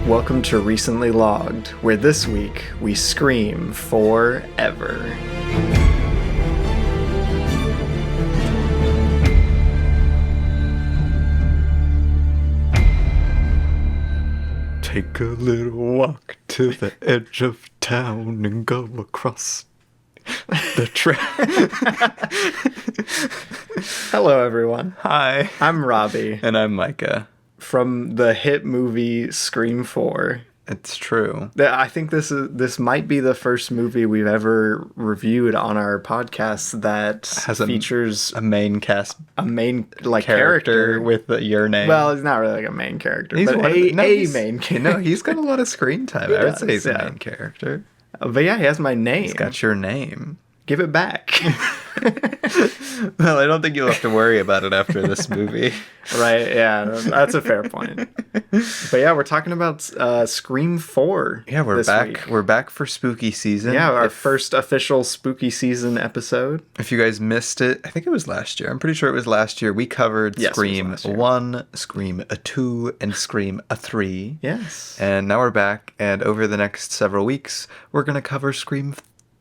Welcome to Recently Logged, where this week we scream forever. Take a little walk to the edge of town and go across the track. Hello, everyone. Hi. I'm Robbie. And I'm Micah. From the hit movie Scream 4. It's true. I think this might be the first movie we've ever reviewed on our podcast that features a main cast, a main character with your name. Well, he's not really like a main character, He's but a main character. No, he's got a lot of screen time. I would say he's a main character. But yeah, he has my name. He's got your name. Give it back. Well, I don't think you'll have to worry about it after this movie. Right, yeah, that's a fair point. But yeah, we're talking about Scream 4. Yeah, we're back. Week. We're back for spooky season. Yeah, our first official spooky season episode. If you guys missed it, I think it was last year. I'm pretty sure it was last year. We covered Scream 1, Scream 2, and Scream 3. Yes. And now we're back, and over the next several weeks, we're going to cover Scream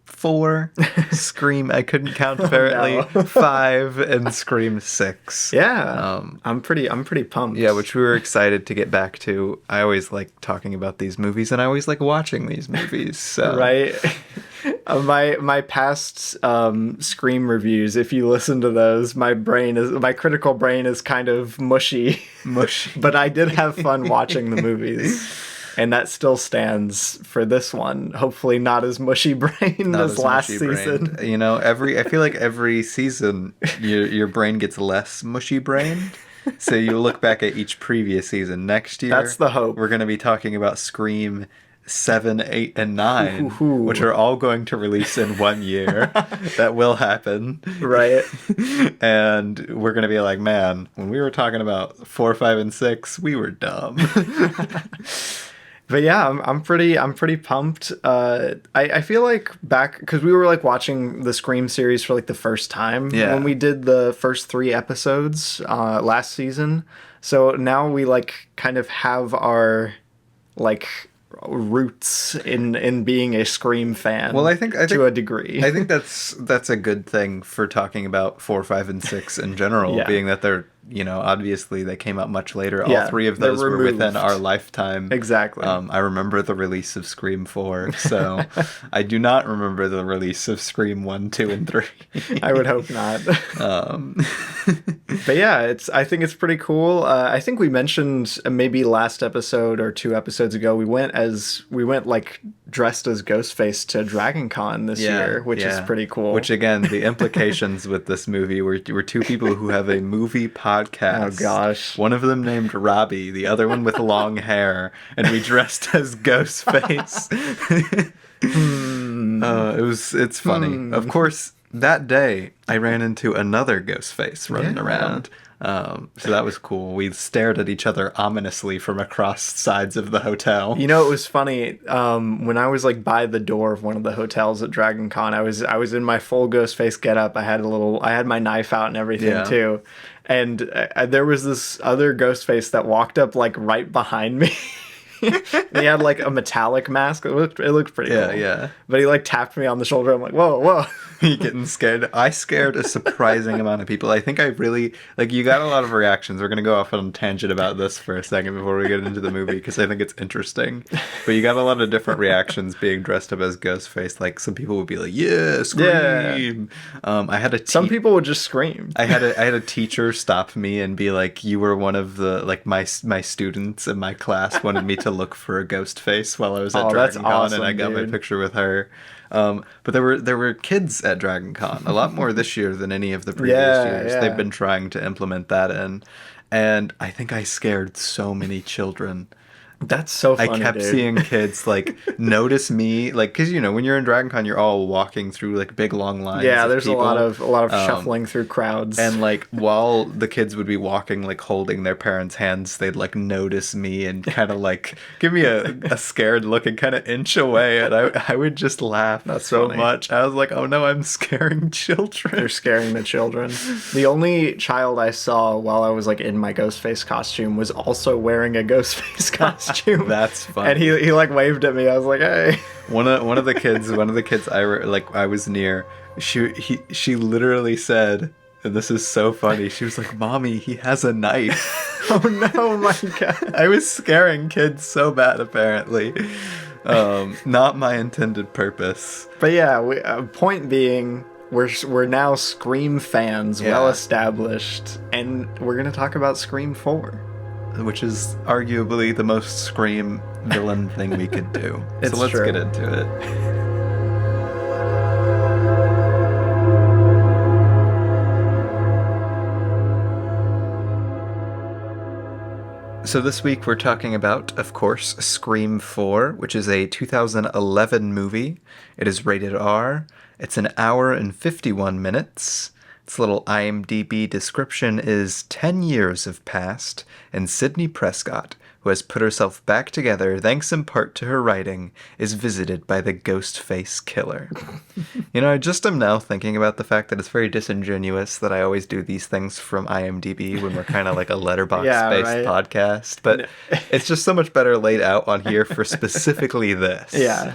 4, Scream, I couldn't count apparently, 5, and Scream 6. Yeah, I'm pretty pumped. Yeah, which we were excited to get back to. I always like talking about these movies, and I always like watching these movies. So. Right. My past Scream reviews, if you listen to those, my critical brain is kind of mushy. But I did have fun watching the movies. And that still stands for this one. Hopefully not as mushy brain as last season. You know, I feel like every season your brain gets less mushy brained. So you look back at each previous season. Next year, that's the hope. We're going to be talking about Scream 7, 8, and 9, which are all going to release in 1 year. That will happen. Right. And we're going to be like, man, when we were talking about 4, 5, and 6, we were dumb. But yeah, I'm pretty pumped. I feel like back, because we were like watching the Scream series for like the first time when we did the first 3 episodes last season. So now we like kind of have our like roots in being a Scream fan. Well, I think to a degree. I think that's a good thing for talking about 4, 5, and 6 in general, being that they're, you know, obviously they came out much later. All 3 of those were within our lifetime. Exactly. I remember the release of Scream 4, so I do not remember the release of Scream 1, 2, and 3. I would hope not. But yeah, I think it's pretty cool. I think we mentioned maybe last episode or 2 episodes ago, we went like dressed as Ghostface to Dragon Con this year, which is pretty cool. Which again, the implications with this movie were 2 people who have a movie podcast. Oh gosh. One of them named Robbie, the other one with long hair, and we dressed as Ghostface. It's funny. Of course, that day I ran into another Ghostface running around. So that was cool. We stared at each other ominously from across sides of the hotel. You know, it was funny. When I was like by the door of one of the hotels at Dragon Con, I was in my full Ghostface getup. I had my knife out and everything too. And there was this other Ghostface that walked up like right behind me. He had like a metallic mask. It looked pretty cool. Yeah. But he like tapped me on the shoulder. I'm like, whoa. You getting scared? I scared a surprising amount of people. I think I really, like, you got a lot of reactions. We're going to go off on a tangent about this for a second before we get into the movie, because I think it's interesting. But you got a lot of different reactions being dressed up as Ghostface. Like, some people would be like, yeah, scream. Yeah. Some people would just scream. I had a teacher stop me and be like, you were one of the, like, my students in my class wanted me to look for a Ghostface while I was at Dragon Con, awesome, and I got my picture with her. But there were kids at Dragon Con, a lot more this year than any of the previous years. Yeah. They've been trying to implement that in, and I think I scared so many children. That's so funny, I kept seeing kids, like, notice me, like, because, you know, when you're in Dragon Con, you're all walking through, like, big, long lines of there's people. a lot of shuffling through crowds. And, like, while the kids would be walking, like, holding their parents' hands, they'd, like, notice me and kind of, like, give me a scared look and kind of inch away, and I would just laugh so much. I was like, oh, no, I'm scaring children. You're scaring the children. The only child I saw while I was, like, in my Ghostface costume was also wearing a Ghostface costume. costume. That's funny. And he like waved at me. I was like, hey. One of the kids I was near, she literally said, and this is so funny, she was like, "Mommy, he has a knife." Oh no, my God. I was scaring kids so bad, apparently. Not my intended purpose. But yeah, point being, we're now Scream fans, well established, and we're gonna talk about Scream 4, which is arguably the most Scream villain thing we could do. So let's get into it. So this week we're talking about, of course, Scream 4, which is a 2011 movie. It is rated R. It's an hour and 51 minutes. Its little IMDb description is 10 years have passed, and Sidney Prescott, who has put herself back together thanks in part to her writing, is visited by the Ghostface killer. You know, I just am now thinking about the fact that it's very disingenuous that I always do these things from IMDb when we're kind of like a letterbox-based podcast, but it's just so much better laid out on here for specifically this. Yeah.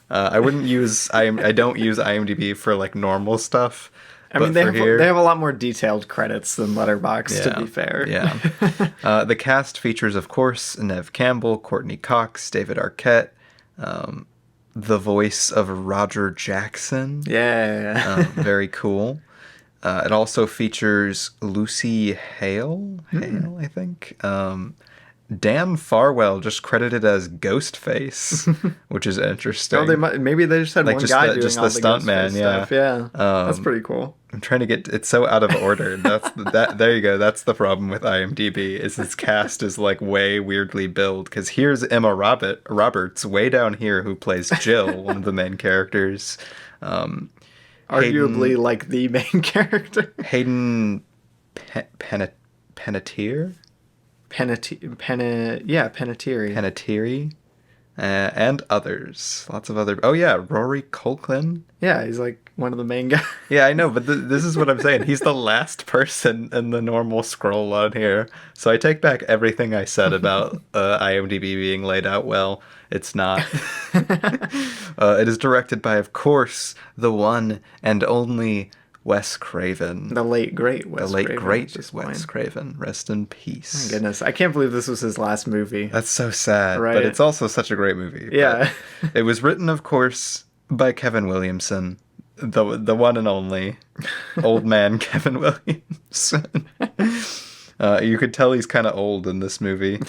I don't use IMDb for like normal stuff. I mean, they have a lot more detailed credits than Letterboxd, to be fair. Yeah. The cast features, of course, Neve Campbell, Courteney Cox, David Arquette, the voice of Roger Jackson. Yeah. Very cool. It also features Lucy Hale, I think. Dan Farwell just credited as Ghostface, which is interesting. Oh, maybe they just had one guy doing all the stuntman stuff. Yeah, that's pretty cool. I'm trying to get it's so out of order. There you go. That's the problem with IMDb. Is this cast is like way weirdly billed, because here's Emma Roberts way down here, who plays Jill, one of the main characters. Arguably like the main character. Hayden Panettiere. Panettiere, and others. Lots of other... Oh, yeah, Rory Culkin. Yeah, he's like one of the main guys. Yeah, I know, but this is what I'm saying. He's the last person in the normal scroll on here. So I take back everything I said about IMDb being laid out well. It's not. It is directed by, of course, the one and only Wes Craven. The late, great Wes Craven. The late, great Wes Craven. Rest in peace. My goodness. I can't believe this was his last movie. That's so sad. Right? But it's also such a great movie. Yeah. It was written, of course, by Kevin Williamson. The one and only old man Kevin Williamson. You could tell he's kind of old in this movie.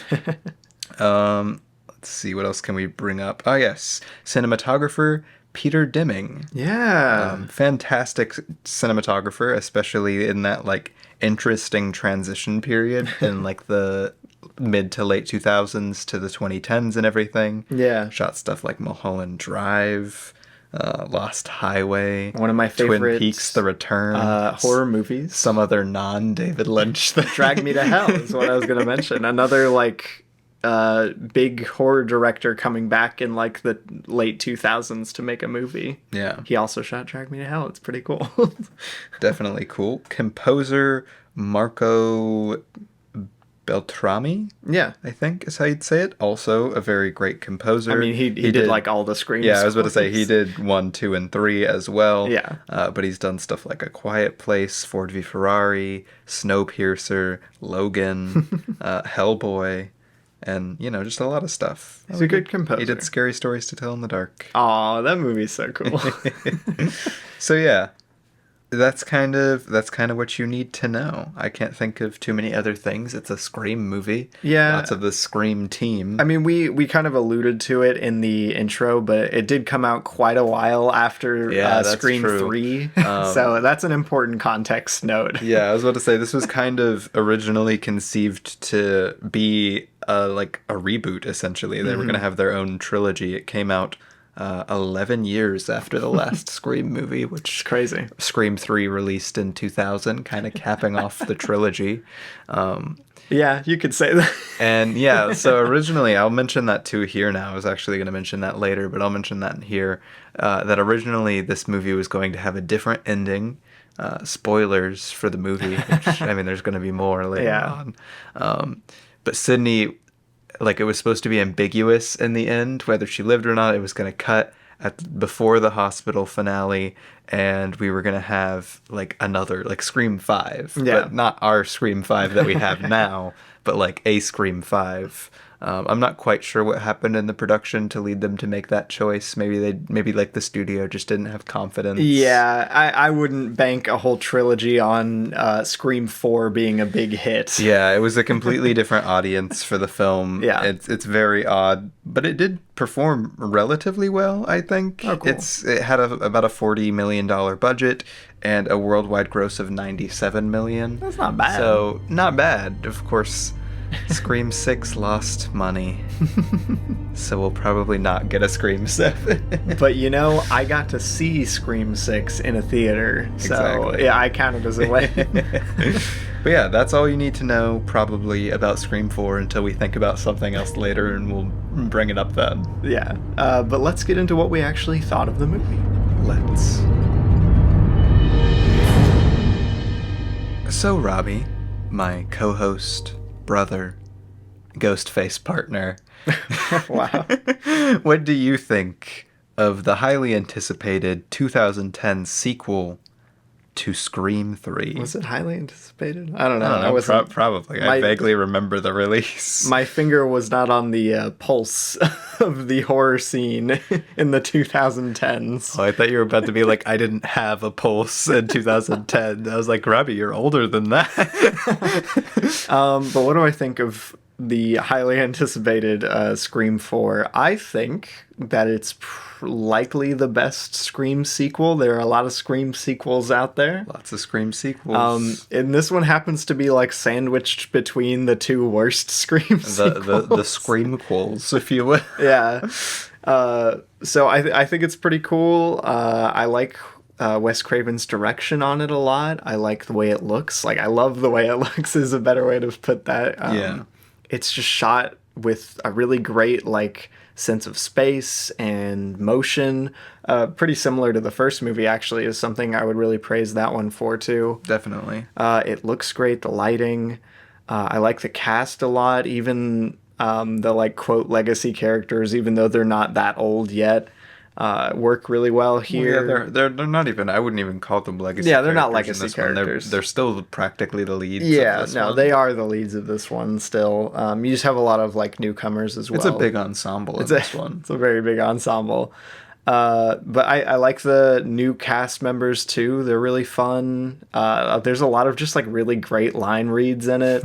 Let's see, what else can we bring up? Oh, yes. Cinematographer Peter Deming. Yeah. Fantastic cinematographer, especially in that like interesting transition period in like the mid to late 2000s to the 2010s and everything. Yeah. Shot stuff like Mulholland Drive, Lost Highway, one of my favorite Twin Peaks: The Return, horror movies. Some other non-David Lynch thing. Drag Me to Hell is what I was going to mention. Another like big horror director coming back in like the late 2000s to make a movie. Yeah. He also shot Drag Me to Hell. It's pretty cool. Definitely cool. Composer Marco Beltrami, yeah, I think is how you'd say it. Also a very great composer. I mean, he did like all the Scream scores. I was about to say he did 1, 2, and 3 as well. Yeah. But he's done stuff like A Quiet Place, Ford v Ferrari, Snowpiercer, Logan, Hellboy, and, you know, just a lot of stuff. He's a good composer. He did Scary Stories to Tell in the Dark. Aw, that movie's so cool. So yeah. That's kind of what you need to know. I can't think of too many other things. It's a Scream movie. Yeah. Lots of the Scream team. I mean, we kind of alluded to it in the intro, but it did come out quite a while after Scream 3. So that's an important context note. Yeah, I was about to say, this was kind of originally conceived to be like a reboot, essentially. They were going to have their own trilogy. It came out 11 years after the last Scream movie, which is crazy. Scream 3 released in 2000, kind of capping off the trilogy. Yeah, you could say that. And yeah, so originally, I'll mention that too here now. I was actually going to mention that later, but I'll mention that here. That originally this movie was going to have a different ending. Spoilers for the movie, which, I mean, there's going to be more later on. But Sidney like, it was supposed to be ambiguous in the end, whether she lived or not. It was going to cut before the hospital finale, and we were going to have, like, another, like, Scream 5. Yeah. But not our Scream 5 that we have now, but, like, a Scream 5. I'm not quite sure what happened in the production to lead them to make that choice. Maybe like the studio just didn't have confidence. Yeah, I wouldn't bank a whole trilogy on Scream 4 being a big hit. Yeah, it was a completely different audience for the film. Yeah. It's very odd, but it did perform relatively well, I think. Oh, cool. It had about a $40 million budget and a worldwide gross of $97 million. That's not bad. So, not bad. Of course, Scream 6 lost money, so we'll probably not get a Scream 7. But I got to see Scream 6 in a theater, so exactly. Yeah, I count it as a win. But yeah, that's all you need to know probably about Scream 4 until we think about something else later, and we'll bring it up then. Yeah, but let's get into what we actually thought of the movie. Let's. So, Robbie, my co-host, brother, Ghostface partner. Wow. What do you think of the highly anticipated 2010 sequel to Scream 3? Was it highly anticipated? I don't know. Probably. I vaguely remember the release. My finger was not on the pulse of the horror scene in the 2010s. Oh, I thought you were about to be like, I didn't have a pulse in 2010. I was like, Robbie, you're older than that. But what do I think of the highly anticipated Scream 4? I think that it's likely the best Scream sequel. There are a lot of Scream sequels out there. Lots of Scream sequels. And this one happens to be like sandwiched between the two worst Scream sequels. The Screamquels, if you will. Yeah. So I think it's pretty cool. I like Wes Craven's direction on it a lot. I like the way it looks. Like, I love the way it looks is a better way to put that. Yeah. It's just shot with a really great, like, sense of space and motion. Pretty similar to the first movie, actually, is something I would really praise that one for, too. Definitely. It looks great, the lighting. I like the cast a lot, even the, like, quote, legacy characters, even though they're not that old yet. Work really well here. Well, yeah, they're not even. I wouldn't even call them legacy. Yeah, they're not legacy characters. They're still practically the leads. Yeah, of this one. They are the leads of this one still. You just have a lot of like newcomers as well. It's a big ensemble in this one. It's a very big ensemble. But I like the new cast members too. They're really fun. There's a lot of just like really great line reads in it.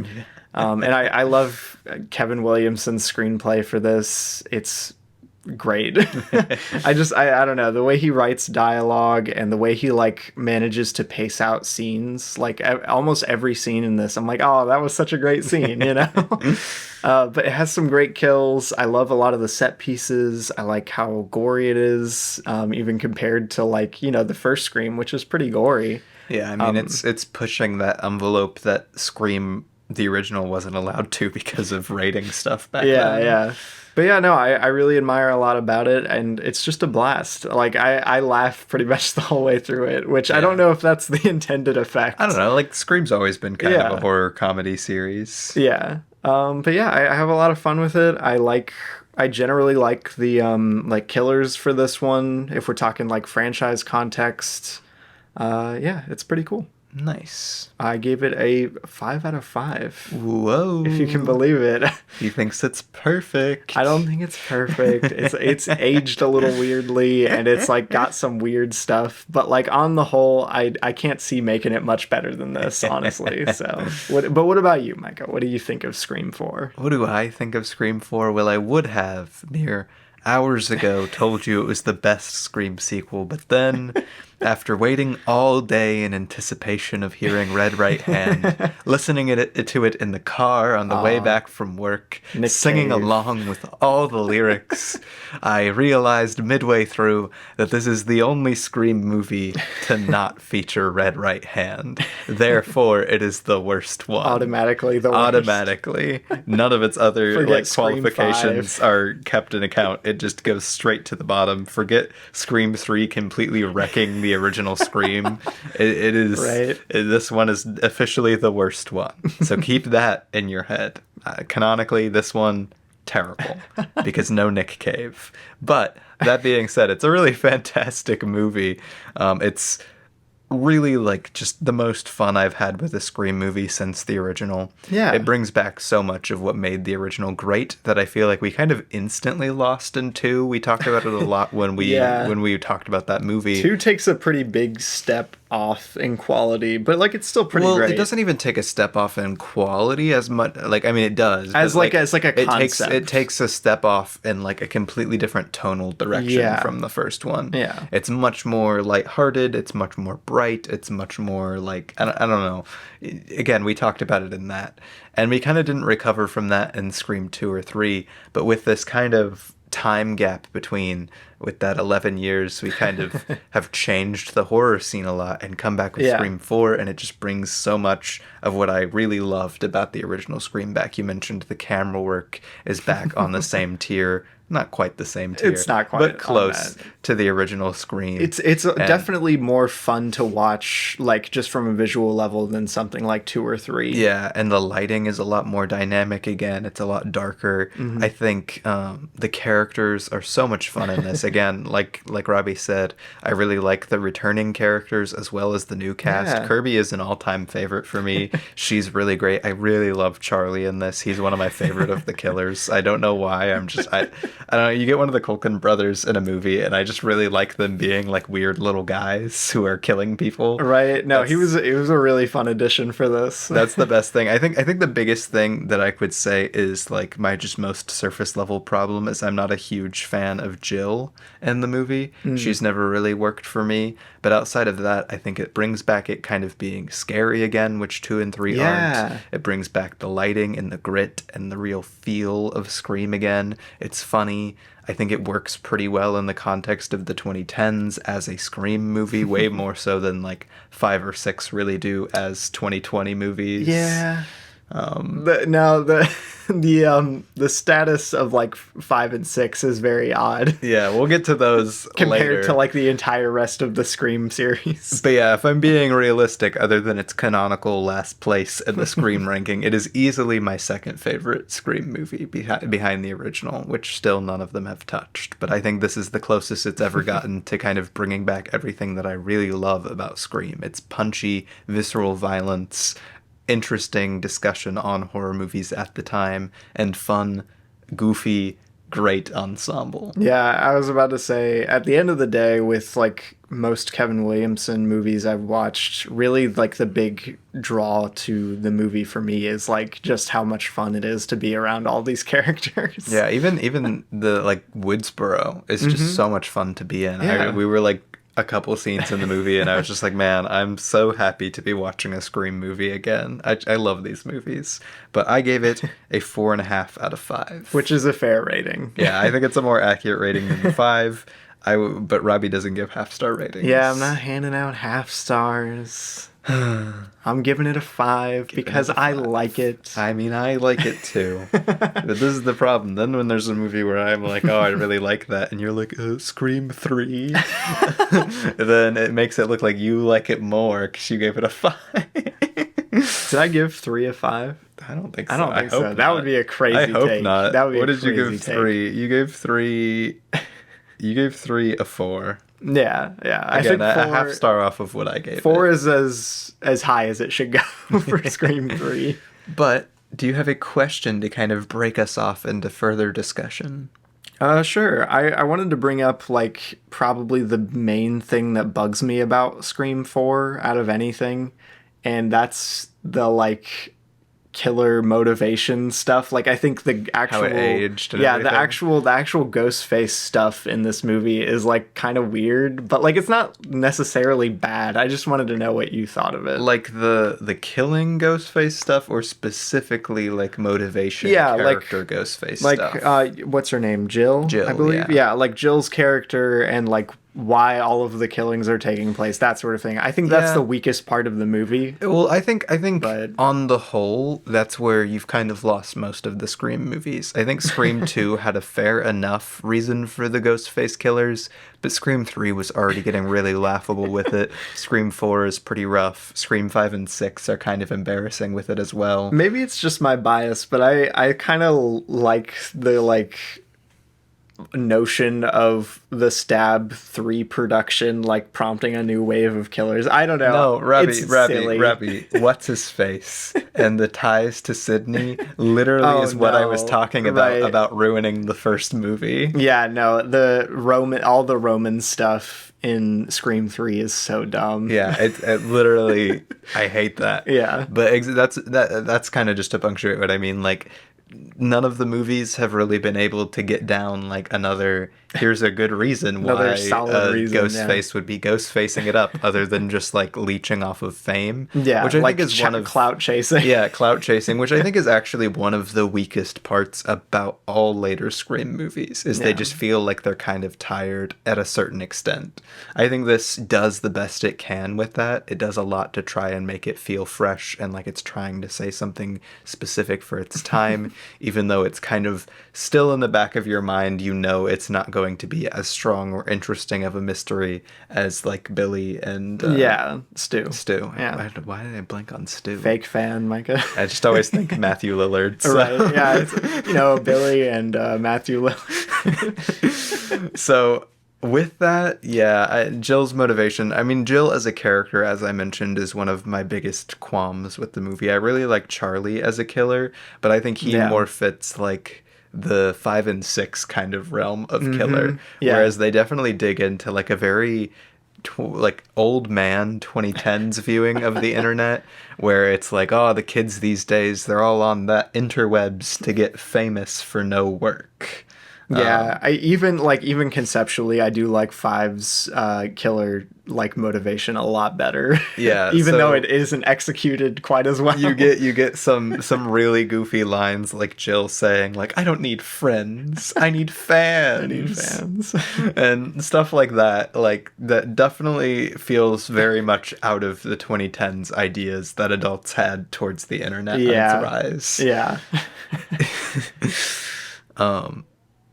And I love Kevin Williamson's screenplay for this. It's great. I don't know, the way he writes dialogue and the way he like manages to pace out scenes, like almost every scene in this I'm like, oh, that was such a great scene, but it has some great kills. I love a lot of the set pieces. I like how gory it is, even compared to like the first Scream, which is pretty gory. Yeah, I mean, it's pushing that envelope that Scream the original wasn't allowed to because of rating stuff back then. Yeah. But yeah, no, I really admire a lot about it, and it's just a blast. Like, I laugh pretty much the whole way through it, which I don't know if that's the intended effect. I don't know, like, Scream's always been kind of a horror comedy series. Yeah. But yeah, I have a lot of fun with it. I generally like the, like, killers for this one, if we're talking, like, franchise context. Yeah, it's pretty cool. Nice. I gave it a 5 out of 5. Whoa. If you can believe it. He thinks it's perfect. I don't think it's perfect. It's aged a little weirdly, and it's like got some weird stuff. But like on the whole, I can't see making it much better than this, honestly. So, what about you, Micah? What do you think of Scream 4? What do I think of Scream 4? Well, I would have mere hours ago told you it was the best Scream sequel, but then after waiting all day in anticipation of hearing Red Right Hand, listening to it in the car on the way back from work, singing along with all the lyrics, I realized midway through that this is the only Scream movie to not feature Red Right Hand. Therefore, it is the worst one. Automatically the worst. Automatically. None of its other qualifications are kept in account. It just goes straight to the bottom. Forget Scream 3 completely wrecking the original Scream. It is right. This one is officially the worst one. So keep that in your head. Canonically, this one, terrible because no Nick Cave. But that being said, it's a really fantastic movie. It's really like just the most fun I've had with a Scream movie since the original. Yeah. It brings back so much of what made the original great that I feel like we kind of instantly lost in 2. We talked about it a lot when we talked about that movie. 2 takes a pretty big step off in quality, but like it's still pretty great. Well, it doesn't even take a step off in quality as much. Like, I mean, it does. As like a concept. It takes a step off in like a completely different tonal direction from the first one. Yeah. It's much more lighthearted. It's much more bright. It's much more like, I don't know. Again, we talked about it in that. And we kind of didn't recover from that in Scream 2 or 3. But with this kind of time gap between, with that 11 years, we kind of have changed the horror scene a lot and come back with Scream 4, and it just brings so much of what I really loved about the original Scream back. You mentioned the camera work is back on the same tier. Not quite the same tier. It's not quite, but close to the original Scream. It's definitely more fun to watch, like just from a visual level, than something like 2 or 3. Yeah, and the lighting is a lot more dynamic again. It's a lot darker. I think the characters are so much fun in this. Again, like Robbie said, I really like the returning characters as well as the new cast. Yeah. Kirby is an all-time favorite for me. She's really great. I really love Charlie in this. He's one of my favorite of the killers. I don't know why. I don't know, you get one of the Culkin brothers in a movie, and I just really like them being like weird little guys who are killing people. Right. No, he was a really fun addition for this. That's the best thing. I think the biggest thing that I could say is like my just most surface level problem is I'm not a huge fan of Jill in the movie. She's never really worked for me. But outside of that, I think it brings back it kind of being scary again, which 2 and 3 aren't. It brings back the lighting and the grit and the real feel of Scream again. It's funny. I think it works pretty well in the context of the 2010s as a Scream movie, way more so than like 5 or 6 really do as 2020 movies. Yeah. The status of like 5 and 6 is very odd. Yeah, we'll get to those compared later. to like the entire rest of the Scream series. But yeah, if I'm being realistic, other than its canonical last place in the Scream ranking, it is easily my second favorite Scream movie behind the original, which still none of them have touched. But I think this is the closest it's ever gotten to kind of bringing back everything that I really love about Scream. It's punchy, visceral violence, interesting discussion on horror movies at the time, and fun, goofy, great ensemble. Yeah, I was about to say, at the end of the day, with like most Kevin Williamson movies I've watched, really like the big draw to the movie for me is like just how much fun it is to be around all these characters. Yeah, even the like Woodsboro is just so much fun to be in. Yeah. We were like a couple scenes in the movie and I was just like, man, I'm so happy to be watching a Scream movie again. I love these movies. But I gave it a 4.5 out of 5. Which is a fair rating. Yeah, I think it's a more accurate rating than the 5. But Robbie doesn't give half-star ratings. Yeah, I'm not handing out half stars. I'm giving it a 5 because I like it. I mean, I like it too. But this is the problem. Then when there's a movie where I'm like, oh, I really like that, and you're like, Scream 3, then it makes it look like you like it more because you gave it a 5. Did I give 3 a 5? I don't think so. I don't think so. Not. That would be a crazy take. I hope not. That would be what a did you give take. 3? You gave 3... You gave 3 a 4. Yeah. Again, I think 4, a half star off of what I gave 4 it. is as high as it should go for Scream 3. But do you have a question to kind of break us off into further discussion? Sure. I wanted to bring up like probably the main thing that bugs me about Scream 4 out of anything, and that's the like killer motivation stuff. Like I think the actual how it aged and everything. the actual Ghostface stuff in this movie is like kind of weird, but like it's not necessarily bad. I just wanted to know what you thought of it. Like the killing Ghostface stuff, or specifically like motivation character Ghostface like stuff? What's her name? Jill, I believe. Yeah, like Jill's character and like why all of the killings are taking place, that sort of thing. I think that's the weakest part of the movie. Well, I think on the whole, that's where you've kind of lost most of the Scream movies. I think Scream 2 had a fair enough reason for the Ghostface killers, but Scream 3 was already getting really laughable with it. Scream 4 is pretty rough. Scream 5 and 6 are kind of embarrassing with it as well. Maybe it's just my bias, but I kind of like the, like, notion of the Stab 3 production, like, prompting a new wave of killers. I don't know. No, Robbie, what's his face? And the ties to Sidney literally is what I was talking about ruining the first movie. Yeah, no, all the Roman stuff in Scream 3 is so dumb. Yeah, it literally, I hate that. Yeah. But that's kind of just to punctuate what I mean, like, none of the movies have really been able to get down like another here's a good reason why Ghostface would be ghostfacing it up, other than just like leeching off of fame. Yeah, which I like think is one of clout chasing. Yeah, clout chasing, which I think is actually one of the weakest parts about all later Scream movies, is they just feel like they're kind of tired at a certain extent. I think this does the best it can with that. It does a lot to try and make it feel fresh and like it's trying to say something specific for its time, even though it's kind of still in the back of your mind, you know it's not going to be as strong or interesting of a mystery as like Billy and Stu. Yeah. Why did I blank on Stu? Fake fan, Micah. I just always think Matthew Lillard. So. Right. Yeah. It's, Billy and Matthew Lillard. So with that, Jill's motivation. I mean, Jill as a character, as I mentioned, is one of my biggest qualms with the movie. I really like Charlie as a killer, but I think he more fits like the 5 and 6 kind of realm of killer, whereas they definitely dig into like a very like old man 2010s viewing of the internet, where it's like, oh, the kids these days, they're all on that interwebs to get famous for no work. Yeah, I even conceptually, I do like 5's killer like motivation a lot better. Yeah, even though it isn't executed quite as well. You get some really goofy lines like Jill saying like, "I don't need friends, I need fans." I need fans, and stuff like that. Like that definitely feels very much out of the 2010s ideas that adults had towards the internet and its rise. Yeah.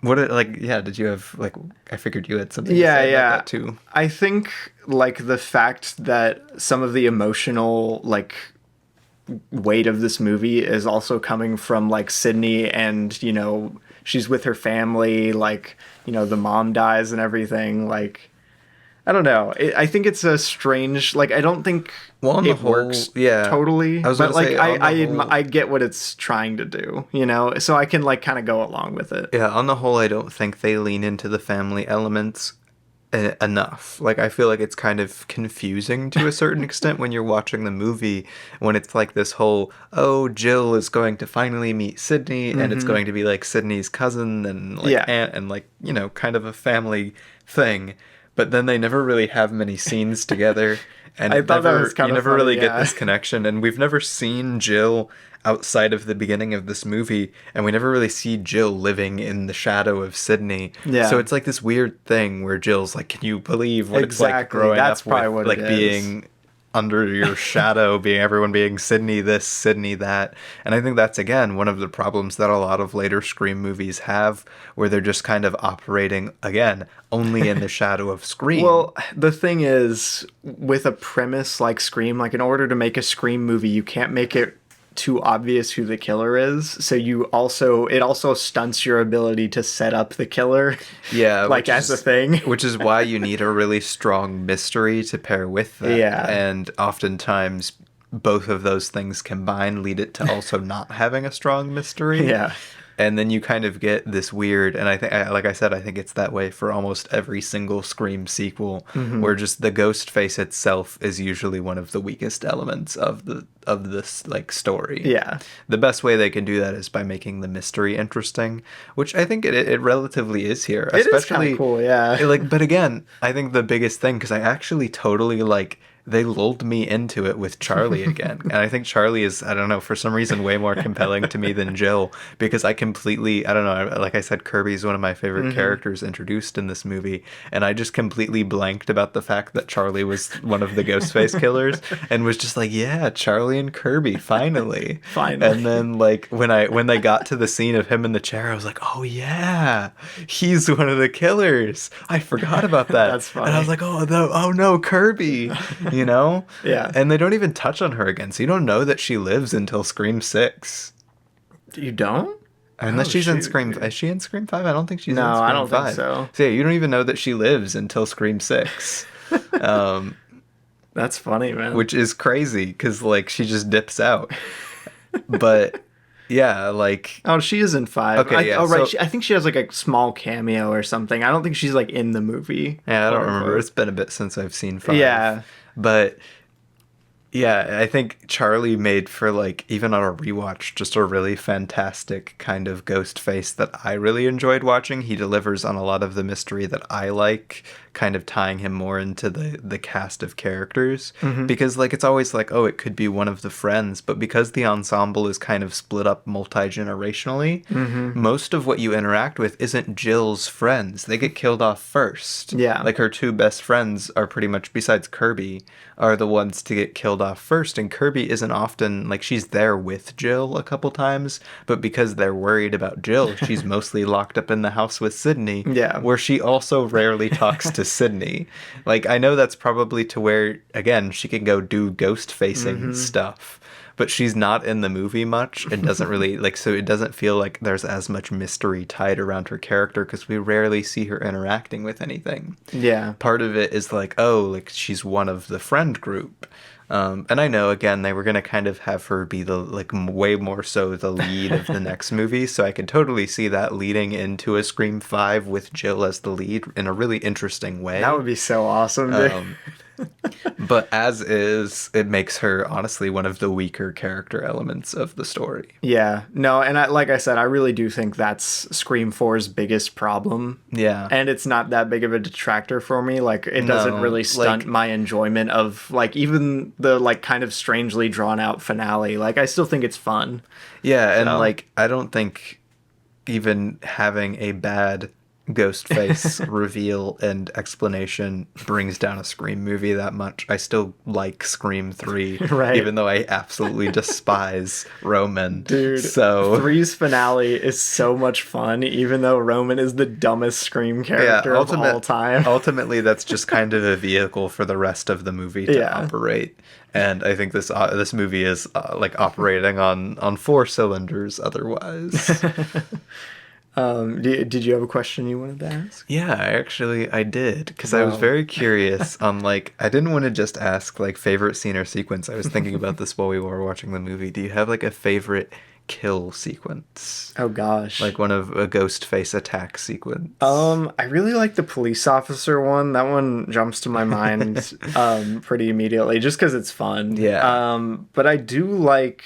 Did you have, like, I figured you had something to say about that too. I think, like, the fact that some of the emotional, like, weight of this movie is also coming from, like, Sidney and, she's with her family, like, the mom dies and everything, like, I don't know. I think it's a strange, like, I don't think it works totally. But, like, I get what it's trying to do, So I can, like, kind of go along with it. Yeah, on the whole, I don't think they lean into the family elements enough. Like, I feel like it's kind of confusing to a certain extent when you're watching the movie, when it's like this whole, oh, Jill is going to finally meet Sidney, and it's going to be, like, Sidney's cousin and, like, aunt, and, like, kind of a family thing. But then they never really have many scenes together, and I thought that was kind of never funny, really get this connection. And we've never seen Jill outside of the beginning of this movie, and we never really see Jill living in the shadow of Sidney. Yeah. So it's like this weird thing where Jill's like, "Can you believe what it's like growing up with like being under your shadow, everyone being Sidney this, Sidney that?" And I think that's, again, one of the problems that a lot of later Scream movies have, where they're just kind of operating, again, only in the shadow of Scream. Well, the thing is, with a premise like Scream, like, in order to make a Scream movie, you can't make it too obvious who the killer is, so it also stunts your ability to set up the killer, like, as a thing. Which is why you need a really strong mystery to pair with that. Yeah. And oftentimes both of those things combined lead it to also not having a strong mystery. Yeah. And then you kind of get this weird, and I think, like I said, I think it's that way for almost every single Scream sequel, where just the ghost face itself is usually one of the weakest elements of this like story. Yeah. The best way they can do that is by making the mystery interesting, which I think it relatively is here. It is kind of cool, yeah. But again, I think the biggest thing, because I actually totally like they lulled me into it with Charlie again. And I think Charlie is, I don't know, for some reason way more compelling to me than Jill, because I don't know, like I said, Kirby's one of my favorite characters introduced in this movie, and I just completely blanked about the fact that Charlie was one of the Ghostface killers, and was just like, yeah, Charlie and Kirby, finally. And then like when they got to the scene of him in the chair, I was like, oh yeah, he's one of the killers. I forgot about that. That's funny. And I was like, oh no, Kirby. You know? Yeah. And they don't even touch on her again, so you don't know that she lives until Scream 6. You don't? Unless she's in Scream... Is she in Scream 5? I don't think she's in Scream 5. No, I don't think so. So yeah, you don't even know that she lives until Scream 6. That's funny, man. Which is crazy, because, like, she just dips out. But... yeah, like... Oh, she is in 5. Okay, yeah. Right. I think she has, like, a small cameo or something. I don't think she's, like, in the movie. Yeah, I don't remember. It's been a bit since I've seen 5. Yeah. But... yeah, I think Charlie made for, like, even on a rewatch, just a really fantastic kind of Ghostface that I really enjoyed watching. He delivers on a lot of the mystery that I like, kind of tying him more into the cast of characters. Because, like, it's always like, oh, it could be one of the friends, but because the ensemble is kind of split up multi-generationally, most of what you interact with isn't Jill's friends. They get killed off first. Yeah. Like, her two best friends are pretty much, besides Kirby, are the ones to get killed off first, and Kirby isn't often, like, she's there with Jill a couple times, but because they're worried about Jill, she's mostly locked up in the house with Sidney, where she also rarely talks to Sidney. Like, I know that's probably to where, again, she can go do ghost-facing stuff, but she's not in the movie much, and doesn't really, like, so it doesn't feel like there's as much mystery tied around her character, because we rarely see her interacting with anything. Yeah. Part of it is like, oh, like, she's one of the friend group. And I know, again, they were going to kind of have her be the, like, way more so the lead of the next movie, so I could totally see that leading into a Scream 5 with Jill as the lead in a really interesting way. That would be so awesome, dude. But as is, it makes her, honestly, one of the weaker character elements of the story. Yeah. No, and like I said, I really do think that's Scream 4's biggest problem. Yeah. And it's not that big of a detractor for me. Like, it doesn't really stunt my enjoyment of, like, even the, like, kind of strangely drawn out finale. Like, I still think it's fun. Yeah, and, like, I don't think even having a bad Ghostface reveal and explanation brings down a Scream movie that much. I still like Scream 3, right, even though I absolutely despise Roman. Dude, so 3's finale is so much fun, even though Roman is the dumbest Scream character of all time. Ultimately, that's just kind of a vehicle for the rest of the movie to operate. And I think this movie is like operating on 4 cylinders otherwise. Did you have a question you wanted to ask? Yeah, I did, because I was very curious on, like, I didn't want to just ask, like, favorite scene or sequence. I was thinking about this while we were watching the movie. Do you have, like, a favorite kill sequence? Oh gosh, like one of a Ghostface attack sequence. I really like the police officer one. That one jumps to my mind pretty immediately, just because it's fun. Yeah. But I do like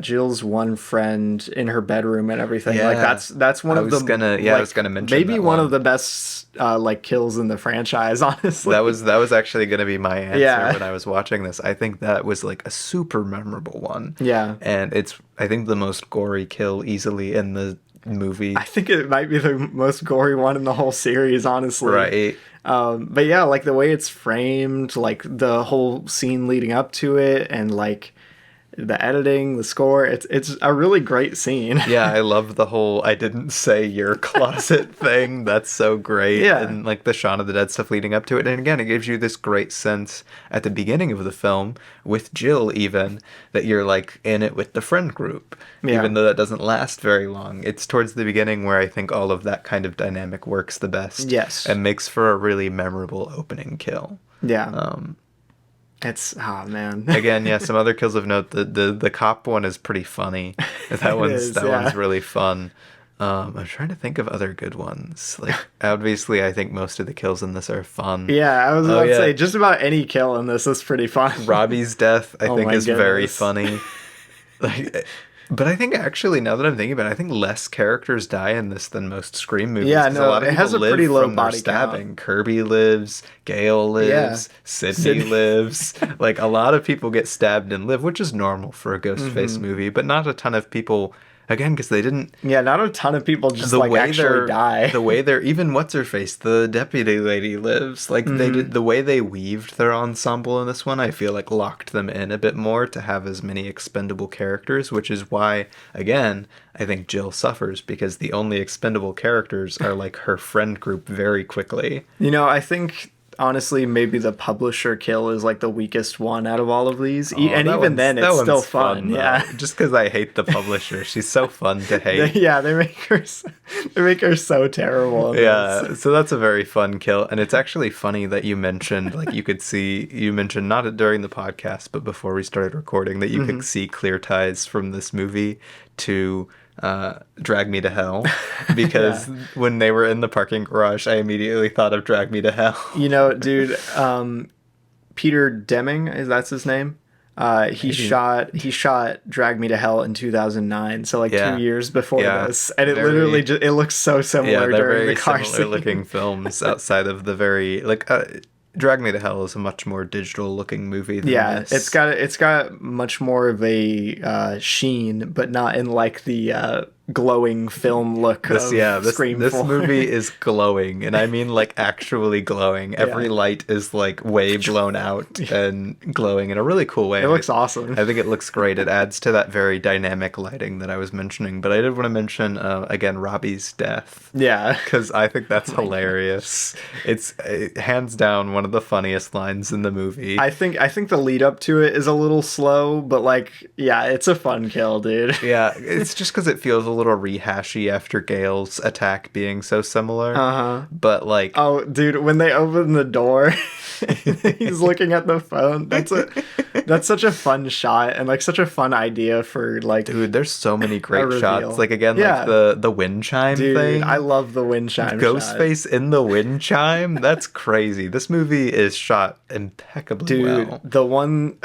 Jill's one friend in her bedroom and everything. Yeah. Like that's one of the I was gonna mention maybe that one of the best like kills in the franchise, honestly. That was actually gonna be my answer when I was watching this. I think that was like a super memorable one. Yeah. And it's I think the most gory kill easily in the movie. I think it might be the most gory one in the whole series, honestly. Right. But yeah, like the way it's framed, like the whole scene leading up to it, and like the editing, the score, it's a really great scene. Yeah, I love the whole I didn't say your closet thing. That's so great. Yeah. And like the Shaun of the Dead stuff leading up to it. And again, it gives you this great sense at the beginning of the film with Jill even that you're like in it with the friend group. Yeah. Even though that doesn't last very long. It's towards the beginning where I think all of that kind of dynamic works the best. Yes. And makes for a really memorable opening kill. Yeah. It's man. Again, yeah, some other kills of note. The cop one is pretty funny. That one's really fun. I'm trying to think of other good ones. Like obviously, I think most of the kills in this are fun. Yeah, I was about to say just about any kill in this is pretty fun. Robbie's death, I think, is very funny. Like But I think actually, now that I'm thinking about it, I think less characters die in this than most Scream movies. Yeah, no, a lot of it has a pretty low body stabbing. count. Kirby lives, Gale lives, Sidney lives. Like, a lot of people get stabbed and live, which is normal for a Ghostface movie, but not a ton of people. Again, because they didn't... Yeah, not a ton of people just, actually die. The way they're... Even What's-Her-Face, the deputy lady, lives. Like, they did, the way they weaved their ensemble in this one, I feel like locked them in a bit more to have as many expendable characters, which is why, again, I think Jill suffers, because the only expendable characters are, like, her friend group very quickly. You know, I think... Honestly, maybe the publisher kill is like the weakest one out of all of these. And even then, it's still fun. Yeah. Just because I hate the publisher. She's so fun to hate. Yeah, they make her so terrible. Yeah, so that's a very fun kill. And it's actually funny that you mentioned, like, you mentioned not during the podcast, but before we started recording, that you could see clear ties from this movie to... Drag Me to Hell, because when they were in the parking garage, I immediately thought of Drag Me to Hell. You know, dude, Peter Deming, that's his name. He shot Drag Me to Hell in 2009, so 2 years before this, and it literally it looks so similar during the car scene. Similar looking films outside of the very Drag Me to Hell is a much more digital looking movie than this. It's got much more of a sheen, but not in like the glowing film look of Scream 4. This movie is glowing, and I mean like actually glowing. Every light is like way blown out and glowing in a really cool way. It looks awesome. I think it looks great. It adds to that very dynamic lighting that I was mentioning. But I did want to mention again Robbie's death. Yeah, because I think that's hilarious. It's hands down one of the funniest lines in the movie. I think the lead up to it is a little slow, but it's a fun kill, dude. Yeah, it's just because it feels a little rehashy after Gale's attack being so similar. But oh, dude, when they open the door, he's looking at the phone. That's such a fun shot and such a fun idea for dude. There's so many great shots. The wind chime thing. I love the wind chime. Ghostface in the wind chime. That's crazy. This movie is shot impeccably well. The one.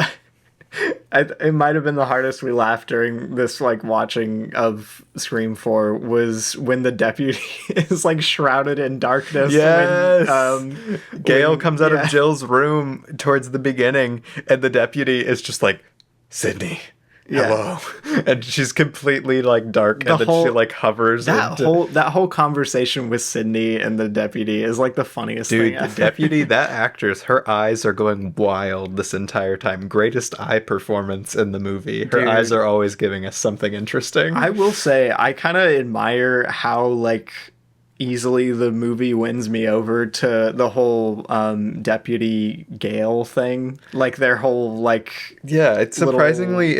It might have been the hardest we laughed during this watching of Scream 4 was when the deputy is shrouded in darkness. Yes. When, Gale comes out of Jill's room towards the beginning, and the deputy is just like, Sidney. Hello. And she's completely dark, and then she hovers. That whole conversation with Sidney and the deputy is the funniest thing ever. The deputy, that actress, her eyes are going wild this entire time. Greatest eye performance in the movie. Her eyes are always giving us something interesting. I will say, I kind of admire how easily the movie wins me over to the whole Deputy Gale thing, their whole it surprisingly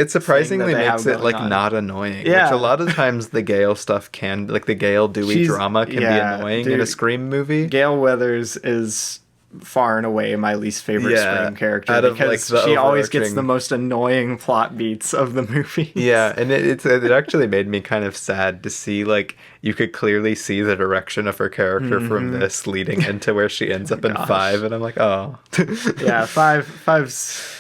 makes it not annoying, which a lot of times the Gale stuff can the Gale Dewey drama can be annoying in a Scream movie. Gale Weathers is far and away my least favorite Scream character because she always gets the most annoying plot beats of the movie. Yeah, and it actually made me kind of sad to see you could clearly see the direction of her character from this leading into where she ends up in 5, and I'm like, oh. Yeah, 5's...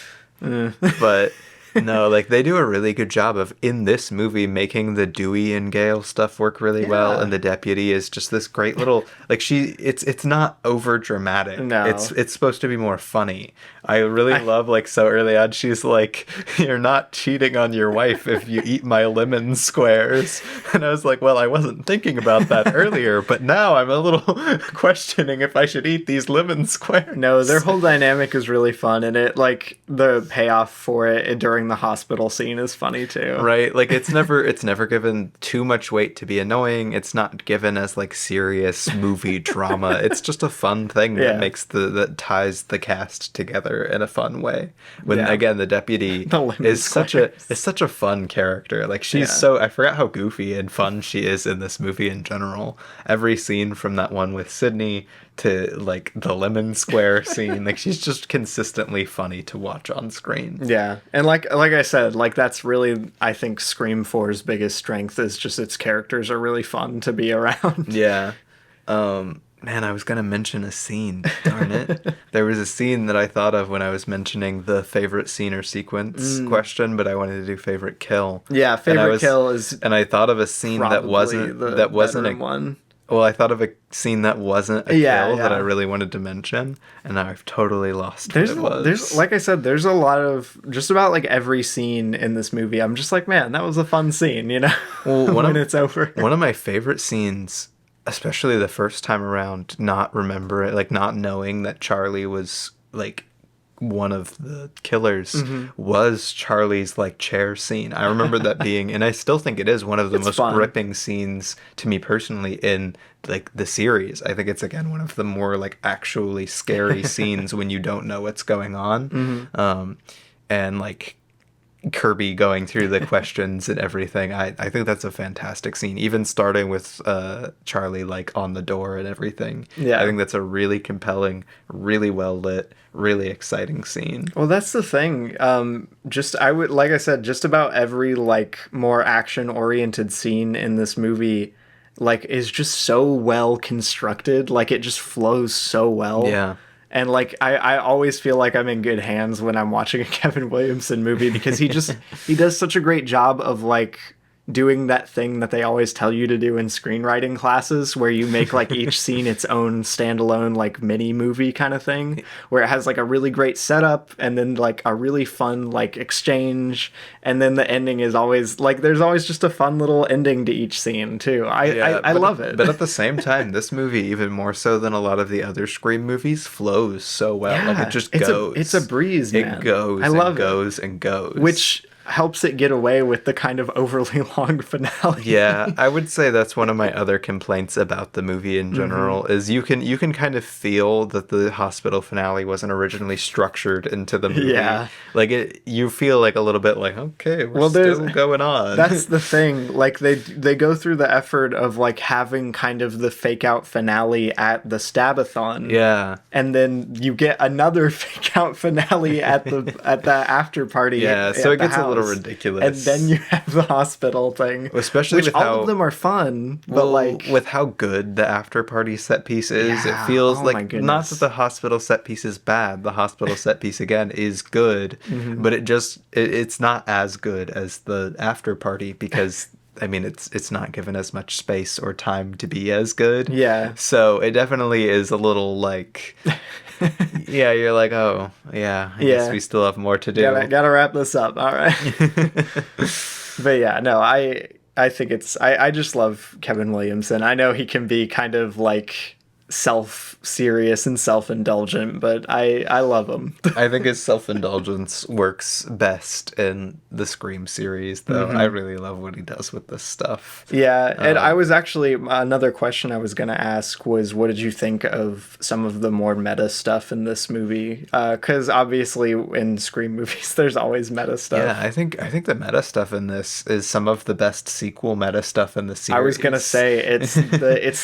But... No, they do a really good job of, in this movie, making the Dewey and Gale stuff work really well, and the deputy is just this great little, it's not over dramatic. No. It's supposed to be more funny. I really love, so early on, she's like, you're not cheating on your wife if you eat my lemon squares. And I was like, well, I wasn't thinking about that earlier, but now I'm a little questioning if I should eat these lemon squares. No, their whole dynamic is really fun, and it, the payoff for it during the hospital scene is funny too. Right? It's never given too much weight to be annoying. It's not given as serious movie drama. It's just a fun thing that ties the cast together in a fun way. When again the deputy is such a fun character. She's so, I forgot how goofy and fun she is in this movie in general. Every scene from that one with Sidney to the lemon square scene, she's just consistently funny to watch on screen. Yeah, and like I said, that's really, I think, Scream 4's biggest strength is just its characters are really fun to be around. Yeah. Man, I was going to mention a scene. Darn it. There was a scene that I thought of when I was mentioning the favorite scene or sequence question, but I wanted to do favorite kill. Yeah, favorite kill is. And I thought of a scene that wasn't a one. Well, I thought of a scene that wasn't a kill that I really wanted to mention, and now I've totally lost what it was. There's, like I said, there's a lot of, just about like every scene in this movie, I'm just like, man, that was a fun scene, you know, when it's over. One of my favorite scenes, especially the first time around, not knowing that Charlie was, like, one of the killers, was Charlie's like chair scene. I remember that being, and I still think it is one of the most gripping scenes to me personally in like the series. I think it's, again, one of the more like actually scary scenes when you don't know what's going on. And like Kirby going through the questions and everything. I think that's a fantastic scene, even starting with Charlie like on the door and everything. I think that's a really compelling, really well lit, really exciting scene. Well, that's the thing. Like I said, just about every like more action oriented scene in this movie like is just so well constructed. Like it just flows so well. And, like, I always feel like I'm in good hands when I'm watching a Kevin Williamson movie, because he does such a great job of, like, doing that thing that they always tell you to do in screenwriting classes, where you make, like, each scene its own standalone, like, mini movie kind of thing, where it has, like, a really great setup and then, like, a really fun, like, exchange, and then the ending is always, like, there's always just a fun little ending to each scene, too. I love it. But at the same time, this movie, even more so than a lot of the other Scream movies, flows so well. Yeah, like, it just goes. It's a breeze, man. It goes, I love and goes, and goes. Which helps it get away with the kind of overly long finale. Yeah, I would say that's one of my other complaints about the movie in general, is you can kind of feel that the hospital finale wasn't originally structured into the movie. Yeah. Like, you feel like a little bit like, okay, we're still going on. That's the thing. Like, they go through the effort of, like, having kind of the fake-out finale at the Stabathon. Yeah. And then you get another fake-out finale at the after party. Yeah, so it gets a little ridiculous. And then you have the hospital thing. Especially which with all of them are fun, but like with how good the after party set piece is, it feels like not that the hospital set piece is bad. The hospital set piece, again, is good, but it's not as good as the after party, because I mean, it's not given as much space or time to be as good. Yeah. So it definitely is a little like, yeah, you're like, oh, yeah, I guess we still have more to do. Gotta wrap this up. All right. But yeah, no, I think I just love Kevin Williamson. I know he can be kind of like self-serious and self-indulgent, but I love him. I think his self-indulgence works best in the Scream series, though. I really love what he does with this stuff. Yeah, and I was actually, another question I was going to ask was, what did you think of some of the more meta stuff in this movie? Because obviously in Scream movies, there's always meta stuff. Yeah, I think the meta stuff in this is some of the best sequel meta stuff in the series. I was going to say, it's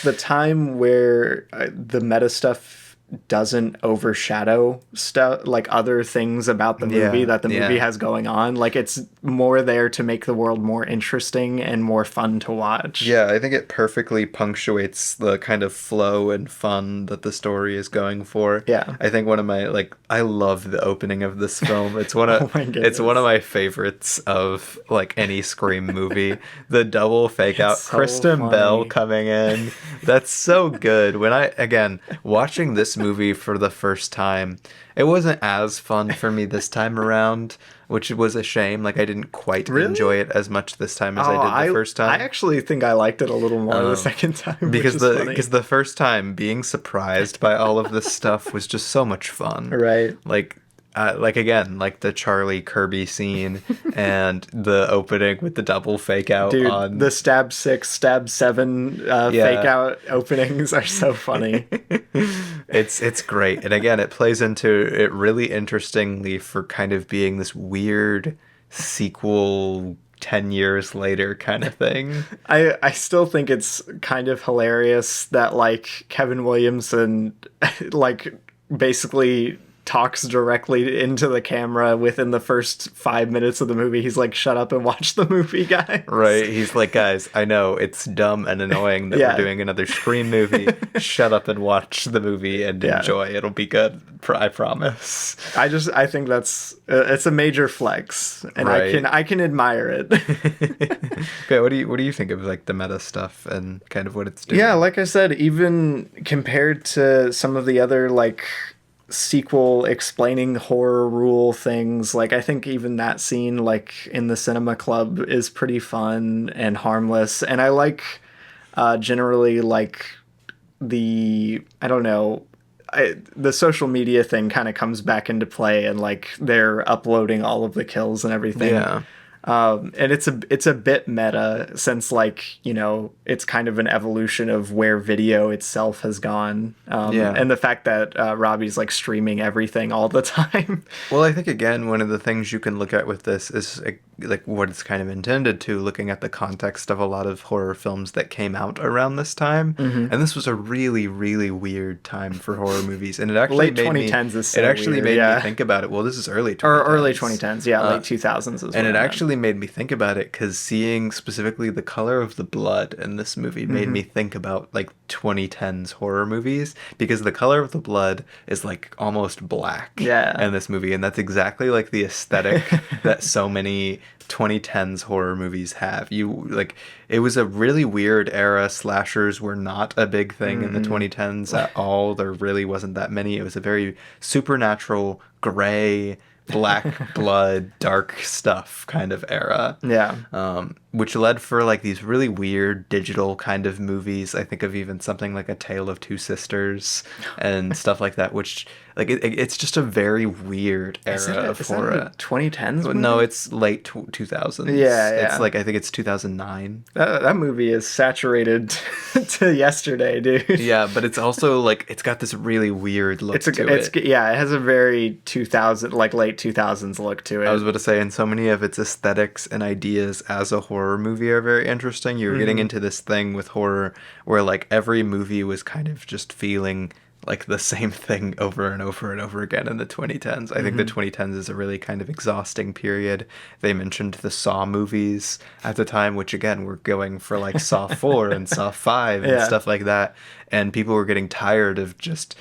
the time where the meta stuff doesn't overshadow stuff like other things about the movie that the movie has going on. Like, it's more there to make the world more interesting and more fun to watch. Yeah, I think it perfectly punctuates the kind of flow and fun that the story is going for. Yeah, I think one of my I love the opening of this film. It's one of it's one of my favorites of like any Scream movie. The double fake out, so Kristen funny. Bell coming in. That's so good. When watching this movie for the first time, it wasn't as fun for me this time around, which was a shame. Like, I didn't quite enjoy it as much this time as I did the first time. I actually think I liked it a little more the second time, because the first time being surprised by all of this stuff was just so much fun. Right. Again, like the Charlie Kirby scene and the opening with the double fake out. Dude, on the stab 6, stab 7 fake out openings are so funny. It's great. And again, it plays into it really interestingly for kind of being this weird sequel 10 years later kind of thing. I still think it's kind of hilarious that like Kevin Williamson like basically talks directly into the camera within the first 5 minutes of the movie. He's like, shut up and watch the movie, guys. Right. He's like, guys, I know it's dumb and annoying that we're doing another Scream movie. Shut up and watch the movie and enjoy. It'll be good. I promise. I think that's it's a major flex, and I can admire it. Okay, what do you think of like the meta stuff and kind of what it's doing? Yeah, like I said, even compared to some of the other like sequel explaining horror rule things, like I think even that scene like in the cinema club is pretty fun and harmless, and I like generally like the the social media thing kind of comes back into play, and like they're uploading all of the kills and everything. Yeah. And it's a bit meta, since like, you know, it's kind of an evolution of where video itself has gone. And the fact that Robbie's like streaming everything all the time. Well, I think again, one of the things you can look at with this is like what it's kind of intended to, looking at the context of a lot of horror films that came out around this time. Mm-hmm. And this was a really, really weird time for horror movies. And it actually made me think about it. Well, this is early 2010s. Or early 2010s, late 2000s as well. And it actually made me think about it, because seeing specifically the color of the blood in this movie made me think about like 2010s horror movies, because the color of the blood is like almost black in this movie, and that's exactly like the aesthetic that so many 2010s horror movies have. It was a really weird era. Slashers were not a big thing in the 2010s at all. There really wasn't that many. It was a very supernatural, gray, black blood, dark stuff kind of era. Which led for like these really weird digital kind of movies. I think of even something like A Tale of Two Sisters and stuff like that, which like it's just a very weird era of horror. 2010s? No, it's late 2000s. It's like, I think it's 2009. That movie is saturated to yesterday, dude. Yeah, but it's also like, it's got this really weird look to it. Yeah, it has a very 2000, like late 2000s look to it. I was about to say, and so many of its aesthetics and ideas as a horror movie are very interesting. You're getting into this thing with horror where like every movie was kind of just feeling like the same thing over and over and over again in the 2010s. I think the 2010s is a really kind of exhausting period. They mentioned the Saw movies at the time, which again were going for like Saw 4 and Saw 5 and stuff like that. And people were getting tired of just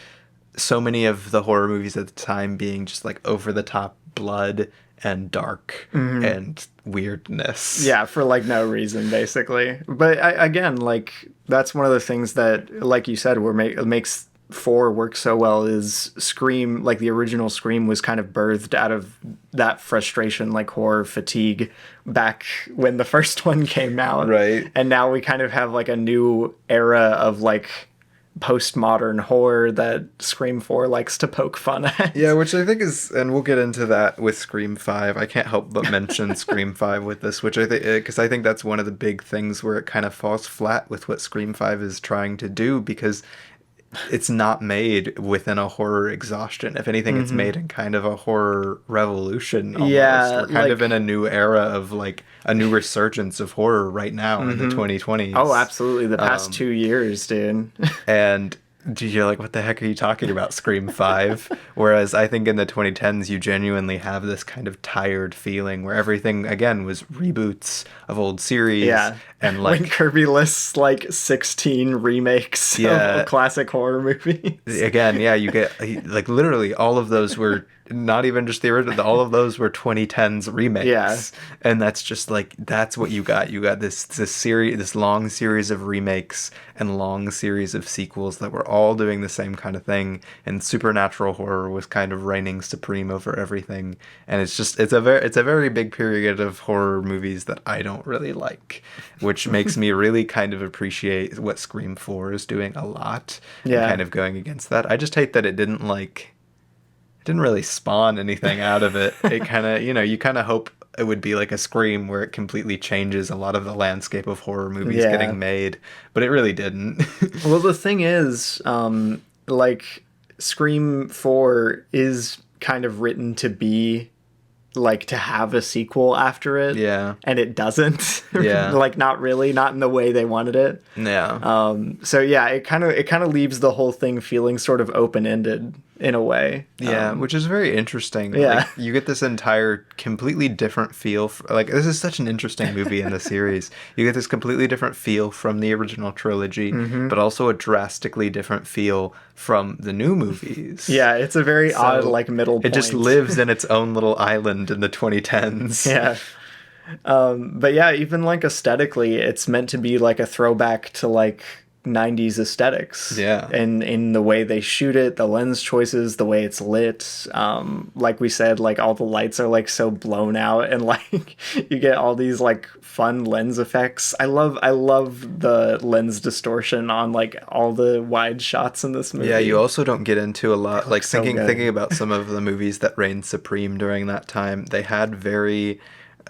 so many of the horror movies at the time being just like over the top blood and dark and weirdness. Yeah, for like no reason, basically. But again, like that's one of the things that, like you said, makes 4 work so well is Scream. Like the original Scream was kind of birthed out of that frustration, like horror fatigue back when the first one came out. Right. And now we kind of have like a new era of like postmodern horror that Scream 4 likes to poke fun at. Yeah, which I think is, and we'll get into that with Scream 5. I can't help but mention Scream 5 with this, which I think, because I think that's one of the big things where it kind of falls flat with what Scream 5 is trying to do, because it's not made within a horror exhaustion. If anything, it's made in kind of a horror revolution almost. Yeah, we're kind of in a new era of like a new resurgence of horror right now in the 2020s. Oh, absolutely. The past 2 years, dude. And you're like, what the heck are you talking about, Scream 5? Whereas I think in the 2010s, you genuinely have this kind of tired feeling where everything, again, was reboots of old series. Yeah. And like when Kirby lists like 16 remakes of classic horror movies. Again, yeah, you get like literally all of those were not even just the original, all of those were 2010s remakes. Yeah. And that's just like, that's what you got. You got this long series of remakes and long series of sequels that were all doing the same kind of thing. And supernatural horror was kind of reigning supreme over everything. And it's a very big period of horror movies that I don't really like, which makes me really kind of appreciate what Scream 4 is doing a lot. Yeah. And kind of going against that. I just hate that it didn't really spawn anything out of it. It kind of, you kind of hope it would be like a Scream where it completely changes a lot of the landscape of horror movies getting made, but it really didn't. Well, the thing is, like Scream 4 is kind of written to be like to have a sequel after it. Yeah. And it doesn't. Yeah. Like not really, not in the way they wanted it. Yeah. So yeah, it kind of leaves the whole thing feeling sort of open-ended. in a way. Yeah, which is very interesting. Yeah. Like, you get this entire completely different feel. Like, this is such an interesting movie in the series. You get this completely different feel from the original trilogy, but also a drastically different feel from the new movies. Yeah, it's a very odd, like, middle point. It just lives in its own little island in the 2010s. Yeah. But yeah, even, like, aesthetically, it's meant to be, like, a throwback to, like, 90s aesthetics. Yeah. And in the way they shoot it, the lens choices, the way it's lit. Like we said, like, all the lights are, like, so blown out, and, like, you get all these, like, fun lens effects. I love the lens distortion on, like, all the wide shots in this movie. Yeah, you also don't get into a lot, like, thinking about some of the movies that reigned supreme during that time. They had very...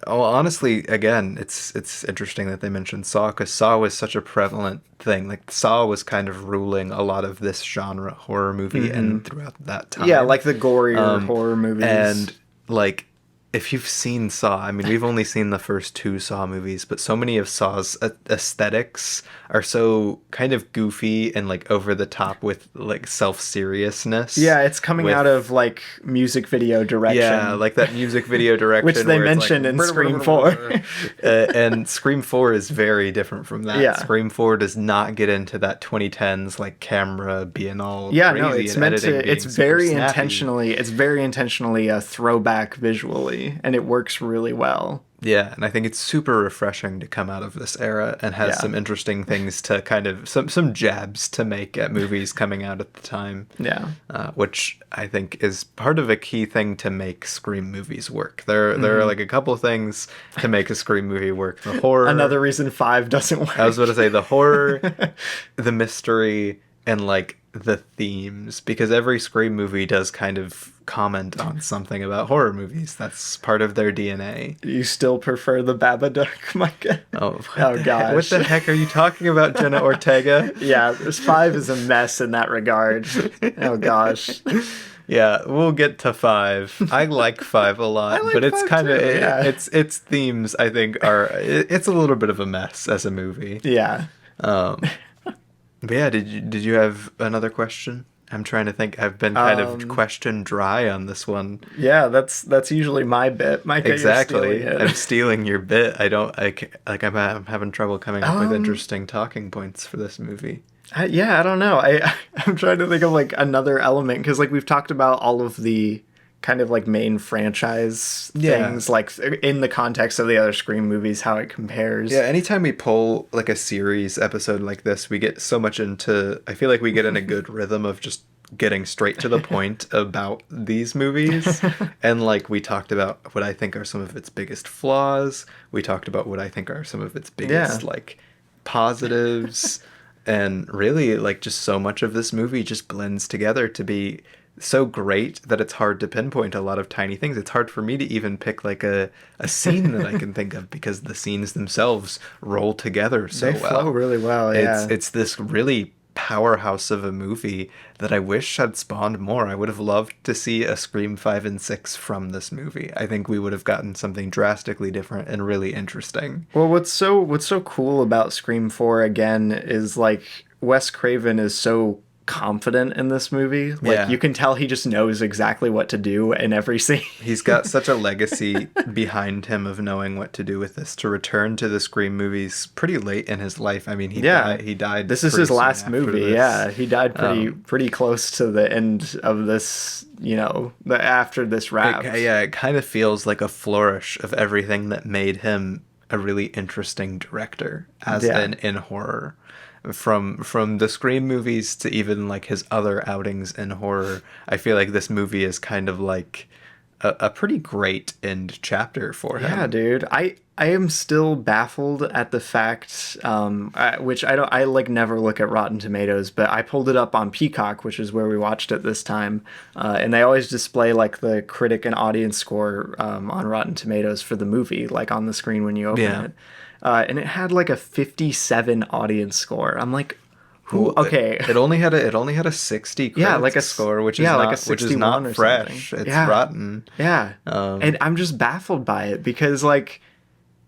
Well, honestly, again, it's interesting that they mentioned Saw, because Saw was such a prevalent thing. Like, Saw was kind of ruling a lot of this genre horror movie and throughout that time. Yeah, like the gorier horror movies. And, like, if you've seen Saw, I mean, we've only seen the first 2 Saw movies, but so many of Saw's aesthetics are so kind of goofy and, like, over the top with, like, self-seriousness. Yeah, it's coming out of, like, music video direction. Yeah, like that music video direction. Which they mentioned in Scream 4. And Scream 4 is very different from that. Yeah. Scream 4 does not get into that 2010s, like, camera being all yeah, crazy. No, it's meant to... It's very intentionally a throwback visually, and it works really well. Yeah, and I think it's super refreshing to come out of this era and has some interesting things to kind of... Some jabs to make at movies coming out at the time. Yeah. Which I think is part of a key thing to make Scream movies work. There are, like, a couple things to make a Scream movie work. The horror... Another reason 5 doesn't work. I was about to say the horror, the mystery, and, like, the themes. Because every Scream movie does kind of comment on something about horror movies. That's part of their DNA. You still prefer the Babadook, Micah? Oh gosh. What the heck are you talking about, Jenna Ortega? Yeah, this 5 is a mess in that regard. Oh gosh. Yeah, we'll get to 5. I like 5 a lot, but it's kind of its themes, I think, it's a little bit of a mess as a movie. Yeah. But yeah, did you have another question? I'm trying to think. I've been kind of question dry on this one. Yeah, that's usually my bit. Micah, exactly. I'm stealing your bit. I'm having trouble coming up with interesting talking points for this movie. I don't know. I'm trying to think of, like, another element, because, like, we've talked about all of the kind of, like, main franchise things, like, in the context of the other Scream movies, how it compares. Yeah, anytime we pull, like, a series episode like this, we get so much into... I feel like we get in a good rhythm of just getting straight to the point about these movies. And, like, we talked about what I think are some of its biggest flaws. We talked about what I think are some of its biggest, like, positives. And really, like, just so much of this movie just blends together to be so great that it's hard to pinpoint a lot of tiny things. It's hard for me to even pick, like, a scene that I can think of, because the scenes themselves roll together so well. They flow really well, yeah. It's this really powerhouse of a movie that I wish had spawned more. I would have loved to see a Scream 5 and 6 from this movie. I think we would have gotten something drastically different and really interesting. Well, what's so cool about Scream 4, again, is, like, Wes Craven is so confident in this movie. Like, you can tell he just knows exactly what to do in every scene. He's got such a legacy behind him of knowing what to do with this, to return to the Scream movies pretty late in his life. I mean, he died. This is his last movie. Yeah, he died pretty close to the end of this, after this wrap. It kind of feels like a flourish of everything that made him a really interesting director in horror. From the Scream movies to even, like, his other outings in horror, I feel like this movie is kind of like a pretty great end chapter for him. Yeah, dude. I am still baffled at the fact, which I never look at Rotten Tomatoes, but I pulled it up on Peacock, which is where we watched it this time, and they always display, like, the critic and audience score on Rotten Tomatoes for the movie, like, on the screen when you open it. And it had, like, a 57 audience score. I'm like, who? Okay, it only had a 60 critic score, which is not fresh. It's rotten. Yeah, and I'm just baffled by it, because, like,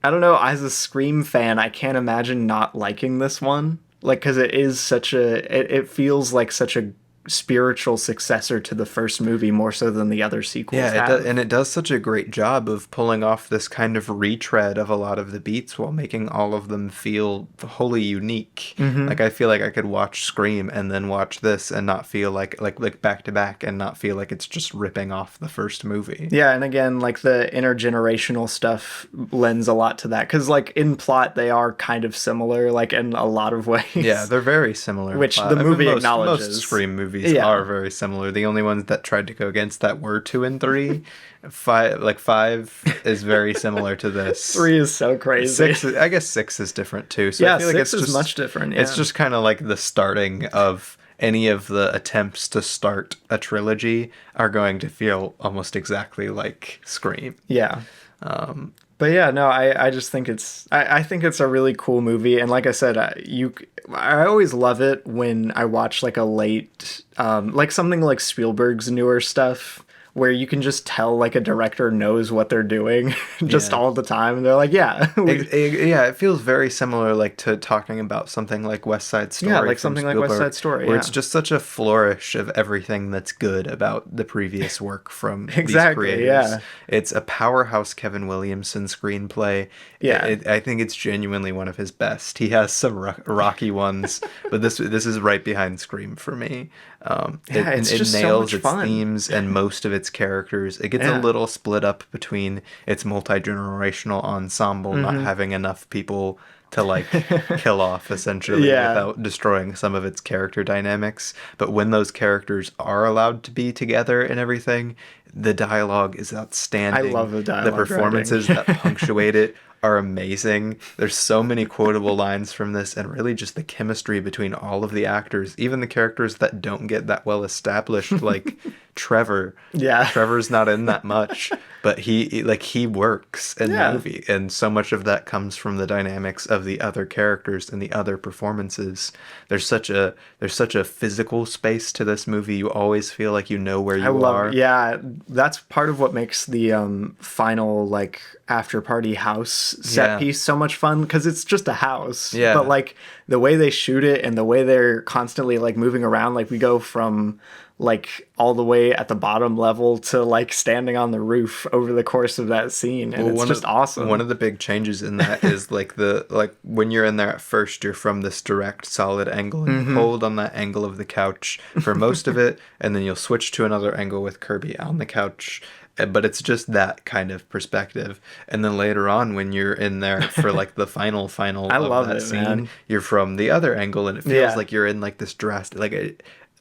I don't know. As a Scream fan, I can't imagine not liking this one. Like, because it is it feels like such a spiritual successor to the first movie more so than the other sequels. Yeah, and it does such a great job of pulling off this kind of retread of a lot of the beats while making all of them feel wholly unique. Like, I feel like I could watch Scream and then watch this and not feel like back to back and not feel like it's just ripping off the first movie. Yeah, and again, like, the intergenerational stuff lends a lot to that, because, like, in plot they are kind of similar, like, in a lot of ways. Yeah, they're very similar. Which the movie acknowledges. Most Scream movies are very similar. The only ones that tried to go against that were 2 and 3. 5 is very similar to this. 3 is so crazy. 6 is different too. So yeah, I feel like 6 is much different. Yeah. It's just kind of like the starting of any of the attempts to start a trilogy are going to feel almost exactly like Scream. Yeah. But yeah, no, I just think I think it's a really cool movie. And like I said, I always love it when I watch like a late, like something like Spielberg's newer stuff, where you can just tell like a director knows what they're doing just all the time. And they're like, yeah. It feels very similar like to talking about something like West Side Story. Yeah, like something Spielberg, like West Side Story. Where it's just such a flourish of everything that's good about the previous work from these creators. Yeah. It's a powerhouse Kevin Williamson screenplay. Yeah. I think it's genuinely one of his best. He has some rocky ones, but this is right behind Scream for me. It's just nails so much its fun. themes and most of its characters. It gets a little split up between its multi-generational ensemble not having enough people to like kill off essentially without destroying some of its character dynamics. But when those characters are allowed to be together and everything, the dialogue is outstanding. I love the dialogue. The performances that punctuate it are amazing. There's so many quotable lines from this, and really just the chemistry between all of the actors, even the characters that don't get that well established, like Trevor. Yeah. Trevor's not in that much, but he works in the movie, and so much of that comes from the dynamics of the other characters and the other performances. There's such a physical space to this movie. You always feel like you know where you are. Yeah, that's part of what makes the final like after party house set piece so much fun, because it's just a house. Yeah. But like the way they shoot it and the way they're constantly like moving around, like we go from like all the way at the bottom level to like standing on the roof over the course of that scene, and it's just awesome. One of the big changes in that is like when you're in there at first, you're from this direct solid angle, and you hold on that angle of the couch for most of it, and then you'll switch to another angle with Kirby on the couch, but it's just that kind of perspective. And then later on, when you're in there for like the final I of love that it, scene, man. You're from the other angle, and it feels like you're in like this drastic, like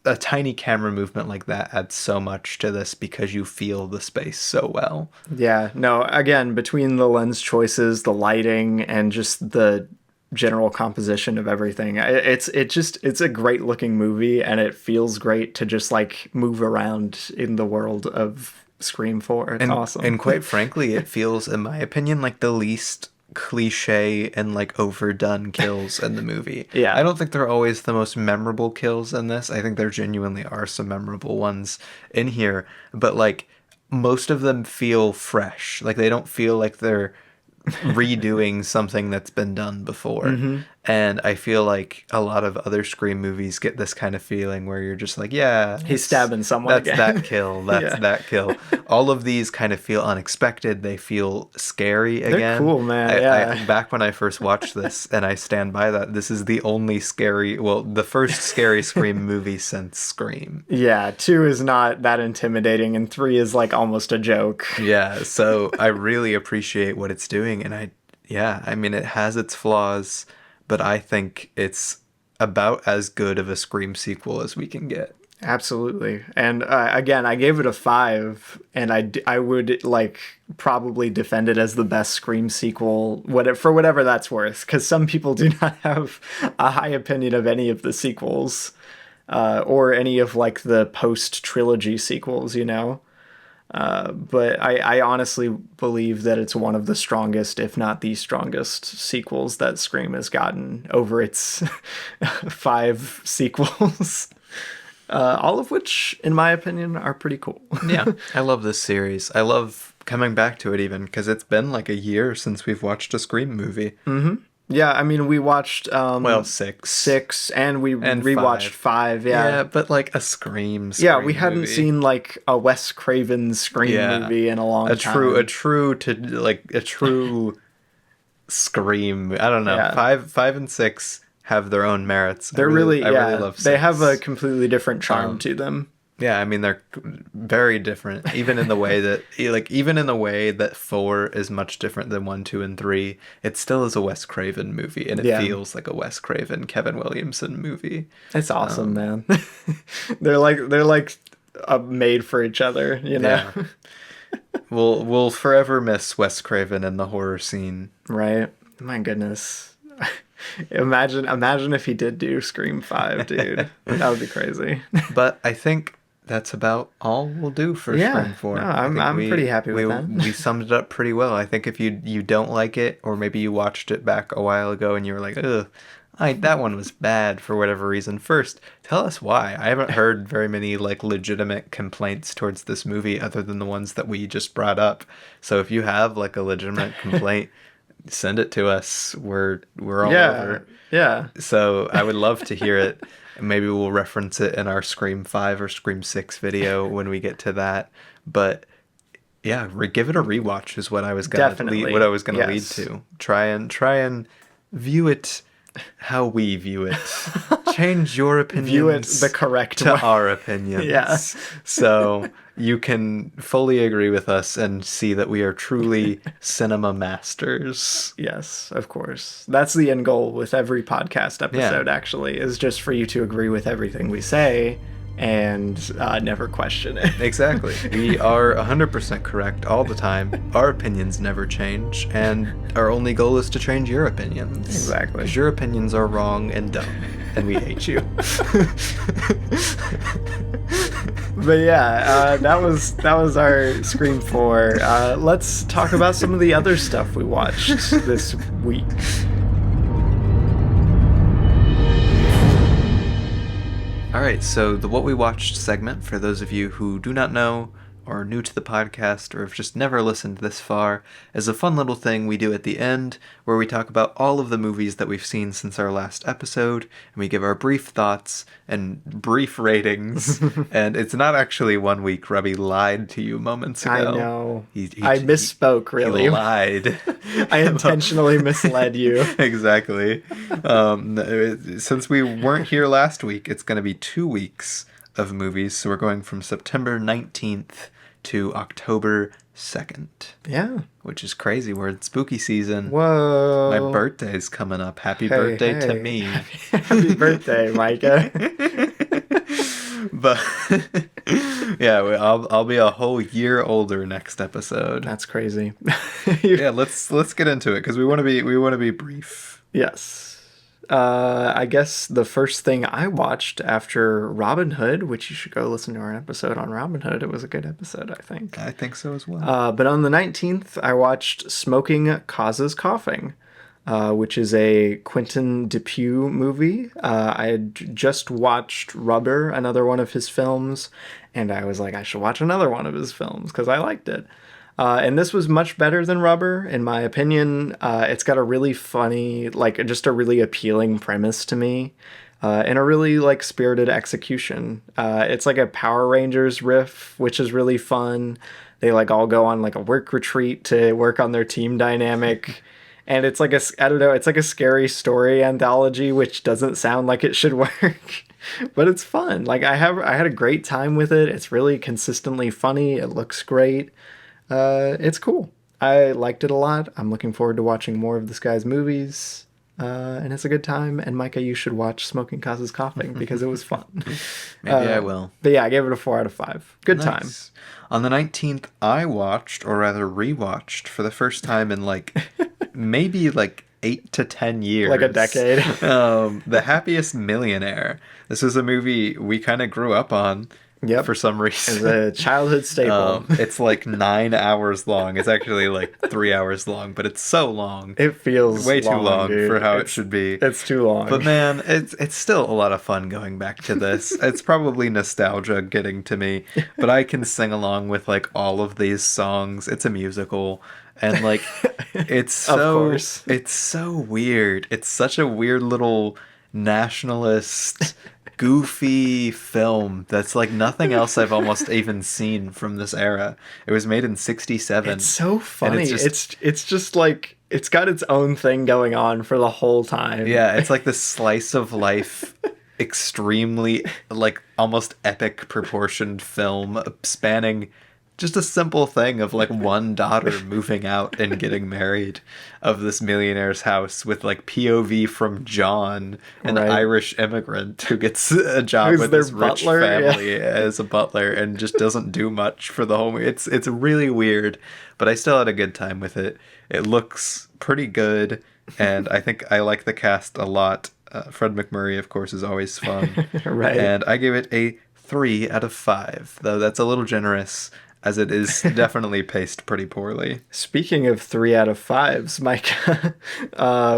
a tiny camera movement like that adds so much to this because you feel the space so well. Yeah, no, again, between the lens choices, the lighting, and just the general composition of everything, it's a great looking movie, and it feels great to just like move around in the world of Scream 4. It's awesome. And quite frankly, it feels, in my opinion, like the least cliche and like overdone kills in the movie. Yeah. I don't think they're always the most memorable kills in this. I think there genuinely are some memorable ones in here, but like most of them feel fresh. Like they don't feel like they're redoing something that's been done before. And I feel like a lot of other Scream movies get this kind of feeling where you're just like, yeah, he's stabbing someone that's again. that kill. That's that kill. All of these kind of feel unexpected. They feel scary again. They're cool, man. Back when I first watched this, and I stand by that, this is the only the first scary Scream movie since Scream. Yeah, 2 is not that intimidating, and 3 is like almost a joke. Yeah, so I really appreciate what it's doing, and I mean, it has its flaws, but I think it's about as good of a Scream sequel as we can get. Absolutely. And again, I gave it a 5, and I would like probably defend it as the best Scream sequel, for whatever that's worth, because some people do not have a high opinion of any of the sequels, or any of like the post-trilogy sequels, you know? But I honestly believe that it's one of the strongest, if not the strongest, sequels that Scream has gotten over its 5 sequels. All of which, in my opinion, are pretty cool. Yeah, I love this series. I love coming back to it even, because it's been like a year since we've watched a Scream movie. Yeah, I mean, we watched 6, and we rewatched 5. Yeah, but like a Scream we hadn't movie. seen like a Wes Craven Scream movie in a long time. A true Scream. I don't know. Yeah. 5 and 6 have their own merits. I really love 6. They have a completely different charm to them. Yeah, I mean, they're very different, even in the way that 4 is much different than 1, 2, and 3. It still is a Wes Craven movie, and it feels like a Wes Craven, Kevin Williamson movie. It's awesome, man. they're like made for each other, you know? Yeah. We'll forever miss Wes Craven in the horror scene. Right? My goodness. Imagine if he did do Scream 5, dude. That would be crazy. But I think that's about all we'll do for Scream 4. No, I'm pretty happy with that. We summed it up pretty well. I think if you don't like it, or maybe you watched it back a while ago and you were like, ugh, that one was bad for whatever reason. First, tell us why. I haven't heard very many like legitimate complaints towards this movie other than the ones that we just brought up. So if you have like a legitimate complaint, send it to us. We're all over. Yeah. So I would love to hear it. Maybe we'll reference it in our Scream 5 or Scream 6 video when we get to that. But yeah, give it a rewatch is what I was gonna lead to. Try and view it how we view it. Change your opinions. View it the correct to way. Our opinions. Yeah. So you can fully agree with us and see that we are truly cinema masters. Yes, of course. That's the end goal with every podcast episode, actually, is just for you to agree with everything we say and never question it. Exactly. We are 100% correct all the time. Our opinions never change, and our only goal is to change your opinions. Exactly. Because your opinions are wrong and dumb, and we hate you. But yeah, that was our Scream 4. Let's talk about some of the other stuff we watched this week. Alright, so the What We Watched segment, for those of you who do not know, or are new to the podcast, or have just never listened this far, is a fun little thing we do at the end, where we talk about all of the movies that we've seen since our last episode, and we give our brief thoughts and brief ratings, and it's not actually 1 week. Robbie lied to you moments ago. I know. I misspoke, really. He lied. I intentionally misled you. Exactly. Since we weren't here last week, it's going to be 2 weeks of movies, so we're going from September 19th to October 2nd. Yeah. Which is crazy. We're in spooky season. Whoa. My birthday's coming up. Happy birthday to me. Happy birthday, Micah. But yeah, I'll be a whole year older next episode. That's crazy. Yeah, let's get into it because we want to be brief. Yes. I guess the first thing I watched after Robin Hood, which you should go listen to our episode on Robin Hood. It was a good episode, I think. I think so as well. But on the 19th, I watched Smoking Causes Coughing, which is a Quentin Dupieux movie. I had just watched Rubber, another one of his films, and I was like, I should watch another one of his films because I liked it. And this was much better than Rubber, in my opinion. It's got a really funny, just a really appealing premise to me, and a really, spirited execution. It's like a Power Rangers riff, which is really fun. They, all go on, a work retreat to work on their team dynamic. And it's it's like a scary story anthology, which doesn't sound like it should work. But it's fun. I had a great time with it. It's really consistently funny. It looks great. It's cool. I liked it a lot. I'm looking forward to watching more of this guy's movies. And it's a good time. And Micah, you should watch Smoking Causes Coughing because it was fun. Maybe I will. But yeah, I gave it a 4 out of 5. Good time. On the 19th, I watched, or rather rewatched, for the first time in maybe 8 to 10 years. Like a decade. The Happiest Millionaire. This is a movie we kind of grew up on. Yep. For some reason. It's a childhood staple. It's 9 hours long. It's actually 3 hours long, but it's so long. It feels way too long dude. for how it should be. It's too long. But man, it's still a lot of fun going back to this. It's probably nostalgia getting to me, but I can sing along with all of these songs. It's a musical. And like it's so weird. It's such a weird little nationalist goofy film that's like nothing else I've almost even seen from this era. It was made in 1967. It's so funny. It's just like it's got its own thing going on for the whole time. Yeah, it's like this slice of life, extremely like almost epic proportioned film spanning just a simple thing of like one daughter moving out and getting married of this millionaire's house with like POV from John, an Irish immigrant who gets a job with this rich family as a butler and just doesn't do much for the whole movie. It's really weird, but I still had a good time with it. It looks pretty good, and I think I like the cast a lot. Fred McMurray, of course, is always fun. Right. And I give it a 3 out of 5, though that's a little generous, as it is definitely paced pretty poorly. Speaking of 3 out of 5s, Mike,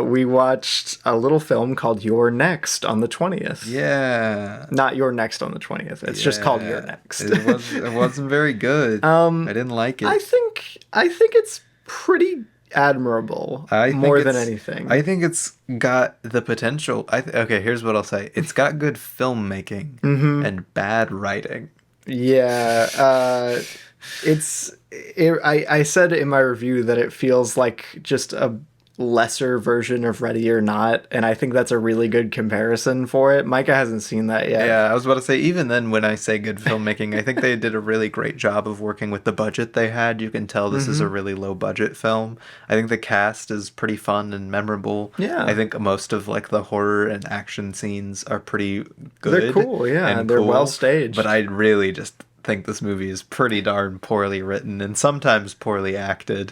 we watched a little film called You're Next on the 20th. Yeah. Not You're Next on the 20th. It's just called You're Next. It wasn't very good. I didn't like it. I think it's pretty admirable more than anything. I think it's got the potential. Okay, here's what I'll say. It's got good filmmaking and bad writing. Yeah, I said in my review that it feels like just a lesser version of Ready or Not, and I think that's a really good comparison for it. Micah hasn't seen that yet. Yeah, I was about to say, even then, when I say good filmmaking, I think they did a really great job of working with the budget they had. You can tell this is a really low budget film. I think the cast is pretty fun and memorable. Yeah. I think most of like the horror and action scenes are pretty good. They're cool, yeah. They're well staged. But I really just think this movie is pretty darn poorly written and sometimes poorly acted.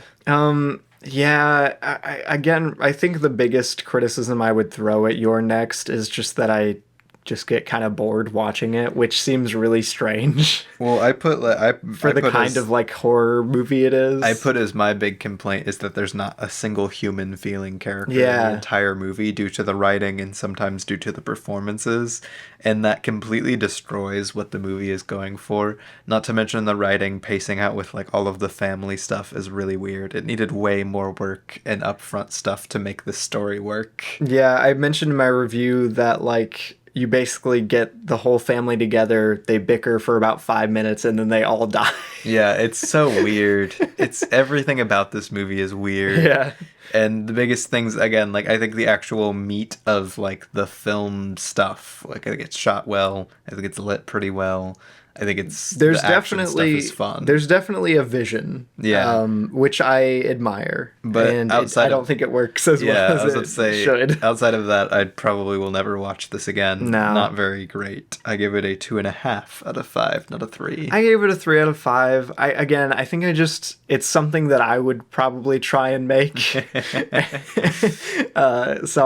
Yeah, I think the biggest criticism I would throw at Your Next is just that I just get kind of bored watching it, which seems really strange. Well, for the kind of like horror movie it is. I put as my big complaint is that there's not a single human feeling character in the entire movie due to the writing and sometimes due to the performances, and that completely destroys what the movie is going for. Not to mention the writing pacing out with like all of the family stuff is really weird. It needed way more work and upfront stuff to make this story work. Yeah, I mentioned in my review that like you basically get the whole family together, they bicker for about 5 minutes, and then they all die. Yeah, it's so weird. It's everything about this movie is weird. Yeah. And the biggest things, again, like I think the actual meat of like the film stuff, like I think it's shot well. I think it's lit pretty well. I think the action stuff is fun. There's definitely a vision, which I admire, but and I don't think it works as well as it should. Outside of that, I probably will never watch this again. No. Not very great. I give it a 2.5 out of 5, not a 3. I gave it a 3 out of 5. I think it's something that I would probably try and make. So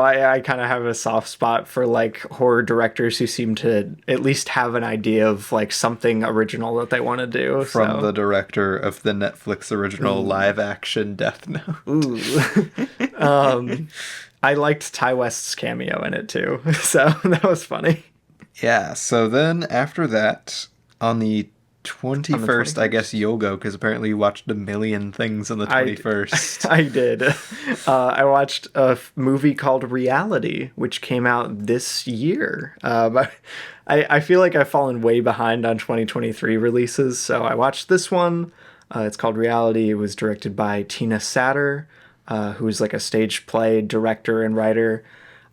I kind of have a soft spot for like horror directors who seem to at least have an idea of like something original that they want to do. From the director of the Netflix original live action Death Note. Ooh. I liked Ty West's cameo in it too, so that was funny. Yeah, so then after that, on the 21st, I guess you'll go, because apparently you watched a million things on the 21st. I did. I watched a movie called Reality, which came out this year. But I feel like I've fallen way behind on 2023 releases, so I watched this one. It's called Reality. It was directed by Tina Satter, who's like a stage play director and writer.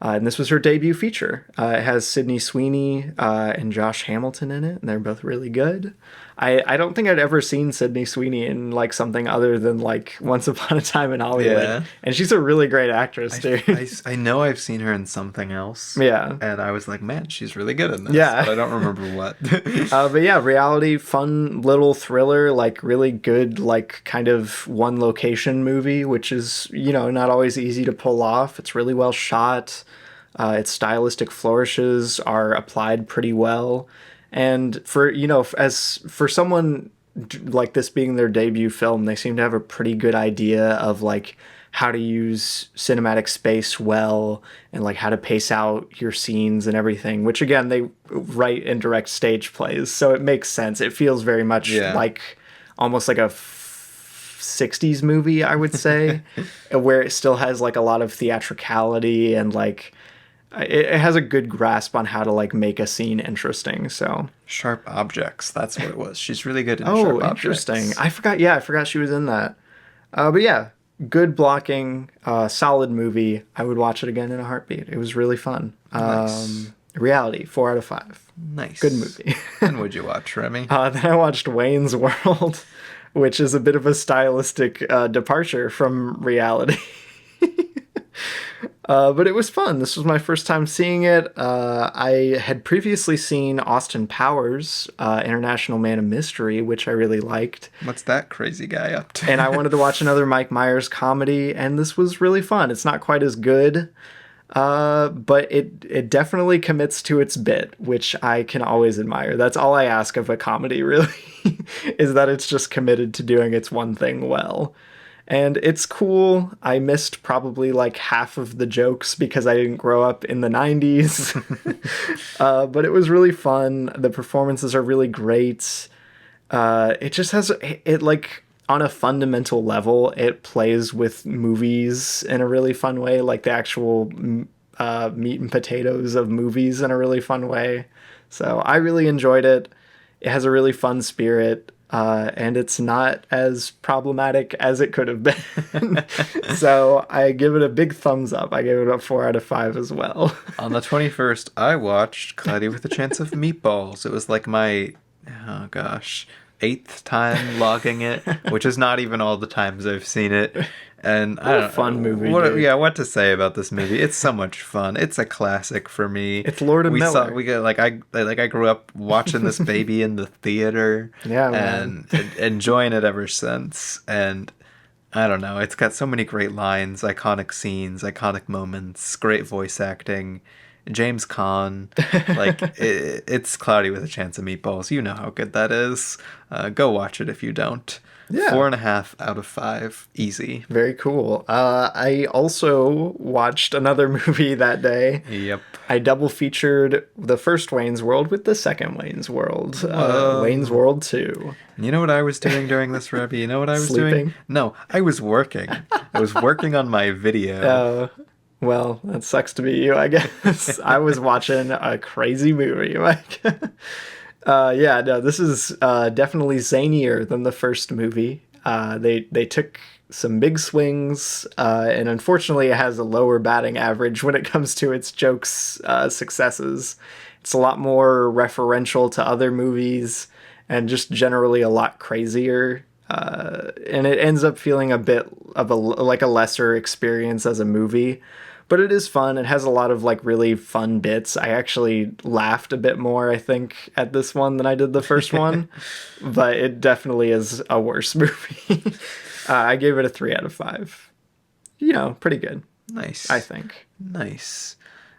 And this was her debut feature. It has Sydney Sweeney and Josh Hamilton in it, and they're both really good. I don't think I'd ever seen Sydney Sweeney in like something other than like Once Upon a Time in Hollywood. Yeah. And she's a really great actress too. I know I've seen her in something else. Yeah. And I was like, man, she's really good in this. Yeah. But I don't remember what. But yeah, Reality, fun little thriller, like really good, like kind of one location movie, which is, not always easy to pull off. It's really well shot. Its stylistic flourishes are applied pretty well. And for someone like this being their debut film, they seem to have a pretty good idea of like how to use cinematic space well and like how to pace out your scenes and everything, which again, they write and direct stage plays. So it makes sense. It feels very much like almost like a '60s movie, I would say, where it still has like a lot of theatricality and like it has a good grasp on how to like make a scene interesting. So Sharp Objects, that's what it was. She's really good in Sharp Objects. Interesting. I forgot she was in that. But yeah, good blocking, solid movie. I would watch it again in a heartbeat. It was really fun. Nice. Reality, 4 out of 5. Nice. Good movie. And would you watch, Remy? Then I watched Wayne's World, which is a bit of a stylistic departure from reality. But it was fun. This was my first time seeing it. I had previously seen Austin Powers, International Man of Mystery, which I really liked. What's that crazy guy up to? And I wanted to watch another Mike Myers comedy, and this was really fun. It's not quite as good, but it definitely commits to its bit, which I can always admire. That's all I ask of a comedy, really, is that it's just committed to doing its one thing well. And it's cool. I missed probably like half of the jokes because I didn't grow up in the 90s. But it was really fun. The performances are really great. It just has, it like, on a fundamental level, it plays with movies in a really fun way, like the actual meat and potatoes of movies in a really fun way. So I really enjoyed it. It has a really fun spirit. And it's not as problematic as it could have been. So I give it a big thumbs up. I gave it a 4 out of 5 as well. On the 21st, I watched Cloudy with a Chance of Meatballs. It was like my, 8th time logging it, which is not even all the times I've seen it. And I don't know, fun movie. What to say about this movie? It's so much fun. It's a classic for me. It's Lord of Miller. I grew up watching this baby in the theater. Yeah, and enjoying it ever since. And I don't know. It's got so many great lines, iconic scenes, iconic moments, great voice acting. James Caan, it's Cloudy with a Chance of Meatballs. You know how good that is. Go watch it if you don't. Yeah. 4.5 out of 5. Easy. Very cool. I also watched another movie that day. Yep. I double featured the first Wayne's World with the second Wayne's World. Wayne's World 2. You know what I was doing during this, Rebby? You know what I was Sleeping? doing? No, I was working. I was working on my video. Well, that sucks to be you, I guess. I was watching a crazy movie, Mike. This is definitely zanier than the first movie. They took some big swings, and unfortunately it has a lower batting average when it comes to its jokes successes. It's a lot more referential to other movies, and just generally a lot crazier. And it ends up feeling a bit of a lesser experience as a movie. But it is fun. It has a lot of like really fun bits. I actually laughed a bit more, I think, at this one than I did the first one. But it definitely is a worse movie. I gave it a 3 out of 5. You know, pretty good. Nice. I think. Nice.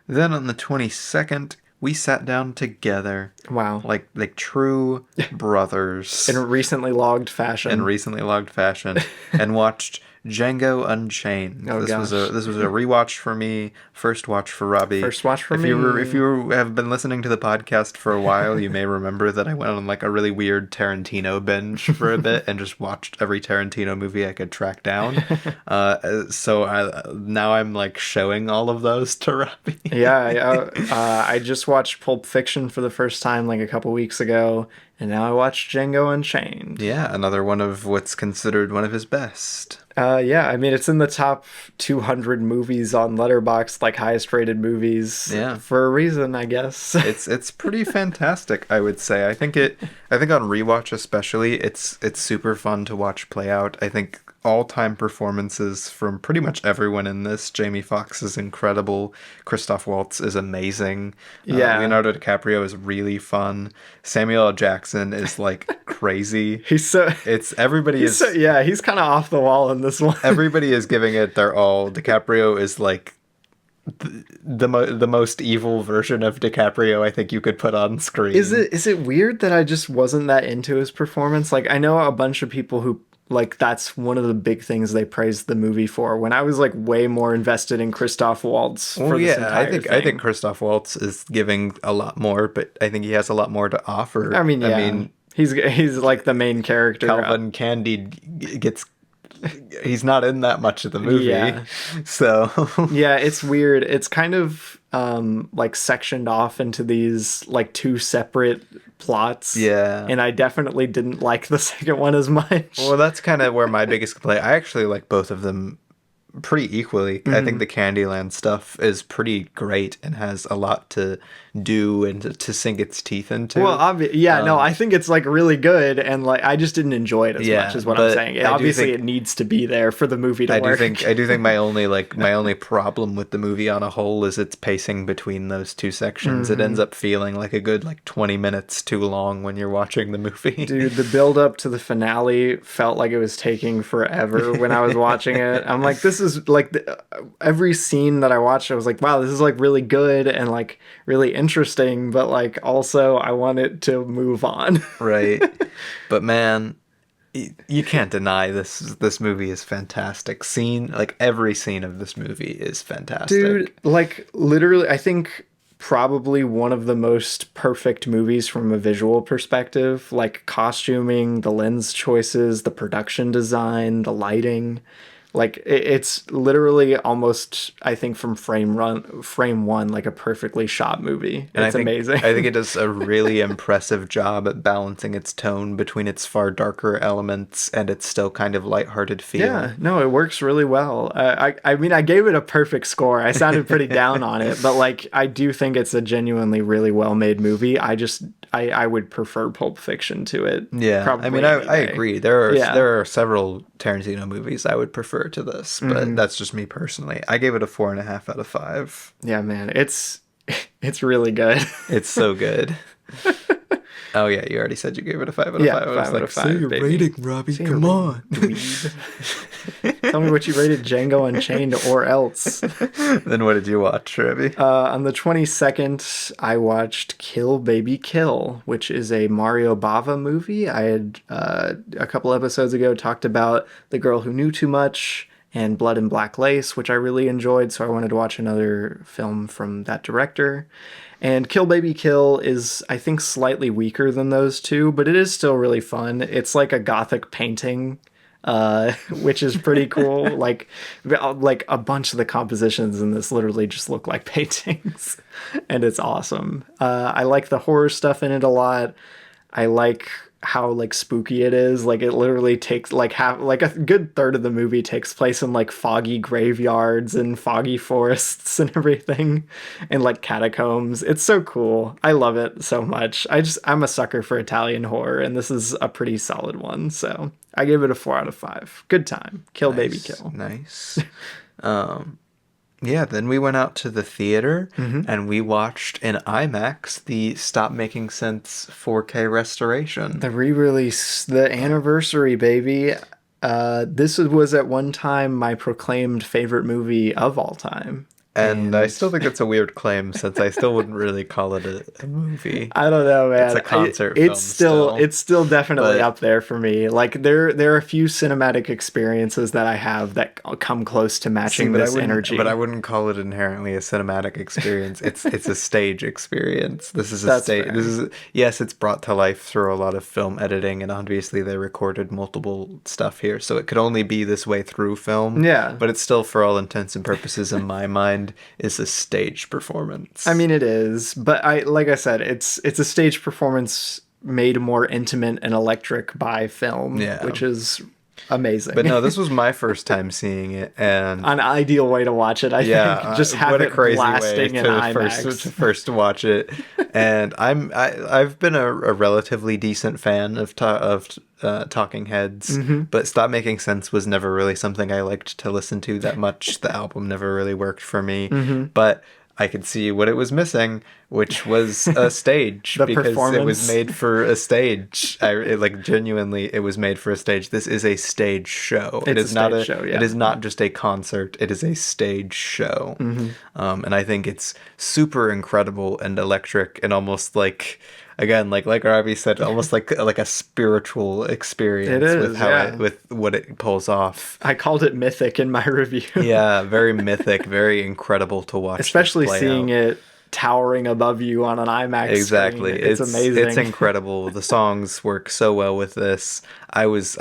Then on the 22nd, we sat down together. Wow. Like true brothers. In recently logged fashion. And watched Django Unchained. Oh, this was a rewatch for me. First watch for Robbie. First watch for me. If you have been listening to the podcast for a while, you may remember that I went on like a really weird Tarantino binge for a bit and just watched every Tarantino movie I could track down. Now I'm like showing all of those to Robbie. Yeah, I just watched Pulp Fiction for the first time like a couple weeks ago, and now I watched Django Unchained. Yeah, another one of what's considered one of his best. I mean, it's in the top 200 movies on Letterboxd, like highest rated movies. Yeah. For a reason, I guess. It's pretty fantastic, I would say. I think on rewatch especially, it's super fun to watch play out. I think all-time performances from pretty much everyone in this. Jamie Foxx is incredible. Christoph Waltz is amazing. Leonardo DiCaprio is really fun. Samuel L. Jackson is like crazy. He's kind of off the wall in this one. Everybody is giving it their all. DiCaprio is like the most evil version of DiCaprio I think you could put on screen. Is it weird that I just wasn't that into his performance? Like, I know a bunch of people who like that's one of the big things they praised the movie for, when I was like way more invested in Christoph Waltz for this entire thing. I think Christoph Waltz is giving a lot more, but I think he has a lot more to offer. I mean, he's like the main character. Calvin Candy gets he's not in that much of the movie. Yeah. So yeah, it's weird. It's kind of like sectioned off into these like two separate plots. Yeah. And I definitely didn't like the second one as much. Well, that's kind of where my biggest complaint. I actually like both of them pretty equally. I think the Candyland stuff is pretty great and has a lot to do and to sink its teeth into. Well, I think it's like really good, and like I just didn't enjoy it as much as what I'm saying. Obviously, it needs to be there for the movie to work. I do think my only problem with the movie on a whole is its pacing between those two sections. It ends up feeling like a good 20 minutes too long when you're watching the movie. Dude, the build up to the finale felt like it was taking forever when I was watching it. I'm like, this is like every scene that I watched, I was like, wow, this is like really good and like really interesting, but like also I want it to move on. Right. But man, you can't deny this movie is fantastic. Every scene of this movie is fantastic. Dude, like literally I think probably one of the most perfect movies from a visual perspective, like costuming, the lens choices, the production design, the lighting. Like it's literally almost, I think, from frame one, like a perfectly shot movie. It's amazing. I think it does a really impressive job at balancing its tone between its far darker elements and its still kind of lighthearted feel. Yeah, no, it works really well. I mean, I gave it a perfect score. I sounded pretty down on it, but like I do think it's a genuinely really well made movie. I would prefer Pulp Fiction to it. Yeah, I mean, I agree. There are several Tarantino movies I would prefer to this, but that's just me personally. I gave it a 4.5 out of 5. Yeah, man, it's really good. It's so good. Oh yeah, you already said you gave it a 5 out of 5. Yeah, 5 out of 5. Say your rating, Robbie. Come on. Tell me what you rated Django Unchained or else. Then what did you watch, Robbie? On the 22nd, I watched Kill Baby Kill, which is a Mario Bava movie. I had a couple episodes ago talked about The Girl Who Knew Too Much and Blood and Black Lace, which I really enjoyed, so I wanted to watch another film from that director. And Kill Baby Kill is, I think, slightly weaker than those two, but it is still really fun. It's like a gothic painting, which is pretty cool. like a bunch of the compositions in this literally just look like paintings, and it's awesome. I like the horror stuff in it a lot. I like how like spooky it is. Like it literally takes like a good third of the movie takes place in like foggy graveyards and foggy forests and everything, and like catacombs. It's so cool. I love it so much. I'm a sucker for Italian horror, and this is a pretty solid one, so I gave it a 4 out of 5. Good time. Kill Baby Kill. Nice. Yeah, then we went out to the theater and we watched in IMAX the Stop Making Sense 4K restoration. The re-release, the anniversary, baby. This was at one time my proclaimed favorite movie of all time. And I still think it's a weird claim, since I still wouldn't really call it a movie. I don't know, man. It's a concert film. It's still definitely up there for me. Like there are a few cinematic experiences that I have that come close to matching this energy. But I wouldn't call it inherently a cinematic experience. It's a stage experience. This is a stage. Yes, it's brought to life through a lot of film editing, and obviously they recorded multiple stuff here, so it could only be this way through film. Yeah. But it's still, for all intents and purposes, in my mind, is a stage performance. I mean, it is, but like I said, it's a stage performance made more intimate and electric by film, which is amazing. But no, this was my first time seeing it, and an ideal way to watch it. I think just have what it a crazy blasting way in IMAX. to first watch it. And I've been a relatively decent fan of Talking Heads, but Stop Making Sense was never really something I liked to listen to that much. The album never really worked for me, but I could see what it was missing, which was a stage, because it was made for a stage. Genuinely, it was made for a stage. This is a stage show. It is not a show. Yeah. It is not just a concert. It is a stage show, and I think it's super incredible and electric, and almost like, again, like Robbie said, almost like a spiritual experience. It is, with how with what it pulls off. I called it mythic in my review. Yeah, very mythic, very incredible to watch. Especially seeing it towering above you on an IMAX exactly screen. It's amazing. It's incredible. The songs work so well with this. I was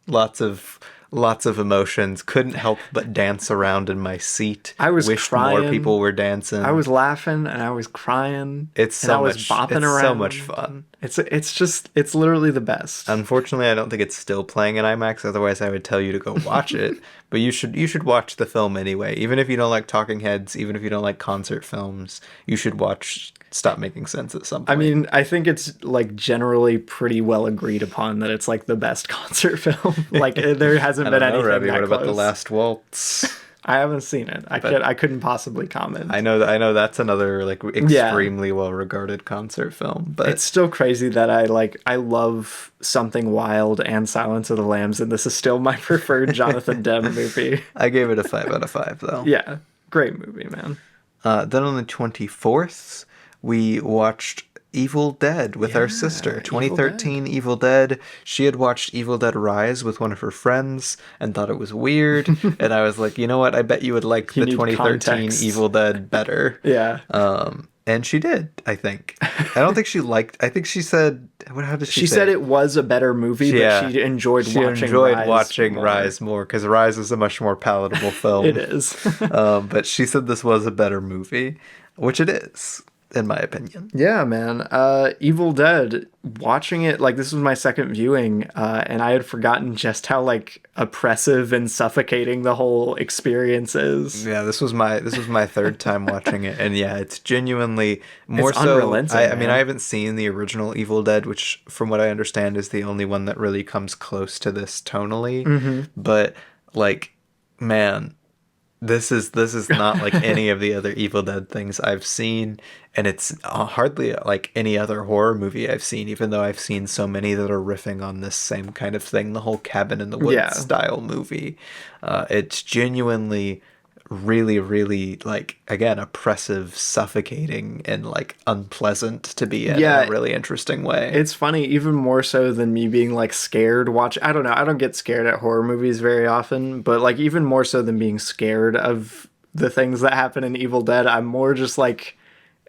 lots of lots of emotions. Couldn't help but dance around in my seat. I was Wished crying. more people were dancing. I was laughing and I was crying. It's so and I was much. bopping It's around. so much fun. It's literally the best. Unfortunately, I don't think it's still playing in IMAX. Otherwise, I would tell you to go watch it. But you should watch the film anyway. Even if you don't like Talking Heads, even if you don't like concert films, you should watch Stop Making Sense at some point. I mean, I think it's like generally pretty well agreed upon that it's like the best concert film. Like there hasn't been anything Robbie, that what close. about The Last Waltz? I haven't seen it. I couldn't possibly comment. I know that's another like extremely well regarded concert film, but it's still crazy that I love Something Wild and Silence of the Lambs, and this is still my preferred Jonathan Demme movie. I gave it a 5 out of 5 though. Yeah, great movie, man. Then on the 24th, we watched Evil Dead with our sister. 2013 Evil Dead. She had watched Evil Dead Rise with one of her friends and thought it was weird. And I was like, you know what? I bet you would like the 2013 context. Evil Dead better. Yeah. And she did, I think. I don't think she liked... I think she said... How did she say? She said it was a better movie, but she enjoyed watching Rise more, because Rise is a much more palatable film. It is. But she said this was a better movie, which it is, in my opinion. Yeah, man. Evil Dead, watching it, like, this was my second viewing, and I had forgotten just how, like, oppressive and suffocating the whole experience is. Yeah, this was my third time watching it, and yeah, it's genuinely more it's so. Unrelenting, I mean, I haven't seen the original Evil Dead, which, from what I understand, is the only one that really comes close to this tonally. Mm-hmm. But, like, man... This is not like any of the other Evil Dead things I've seen, and it's hardly like any other horror movie I've seen, even though I've seen so many that are riffing on this same kind of thing, the whole Cabin in the Woods style movie. It's genuinely really, really, like, again, oppressive, suffocating, and, like, unpleasant to be in a really interesting way. It's funny, even more so than me being, like, scared I don't know, I don't get scared at horror movies very often, but, like, even more so than being scared of the things that happen in Evil Dead, I'm more just, like,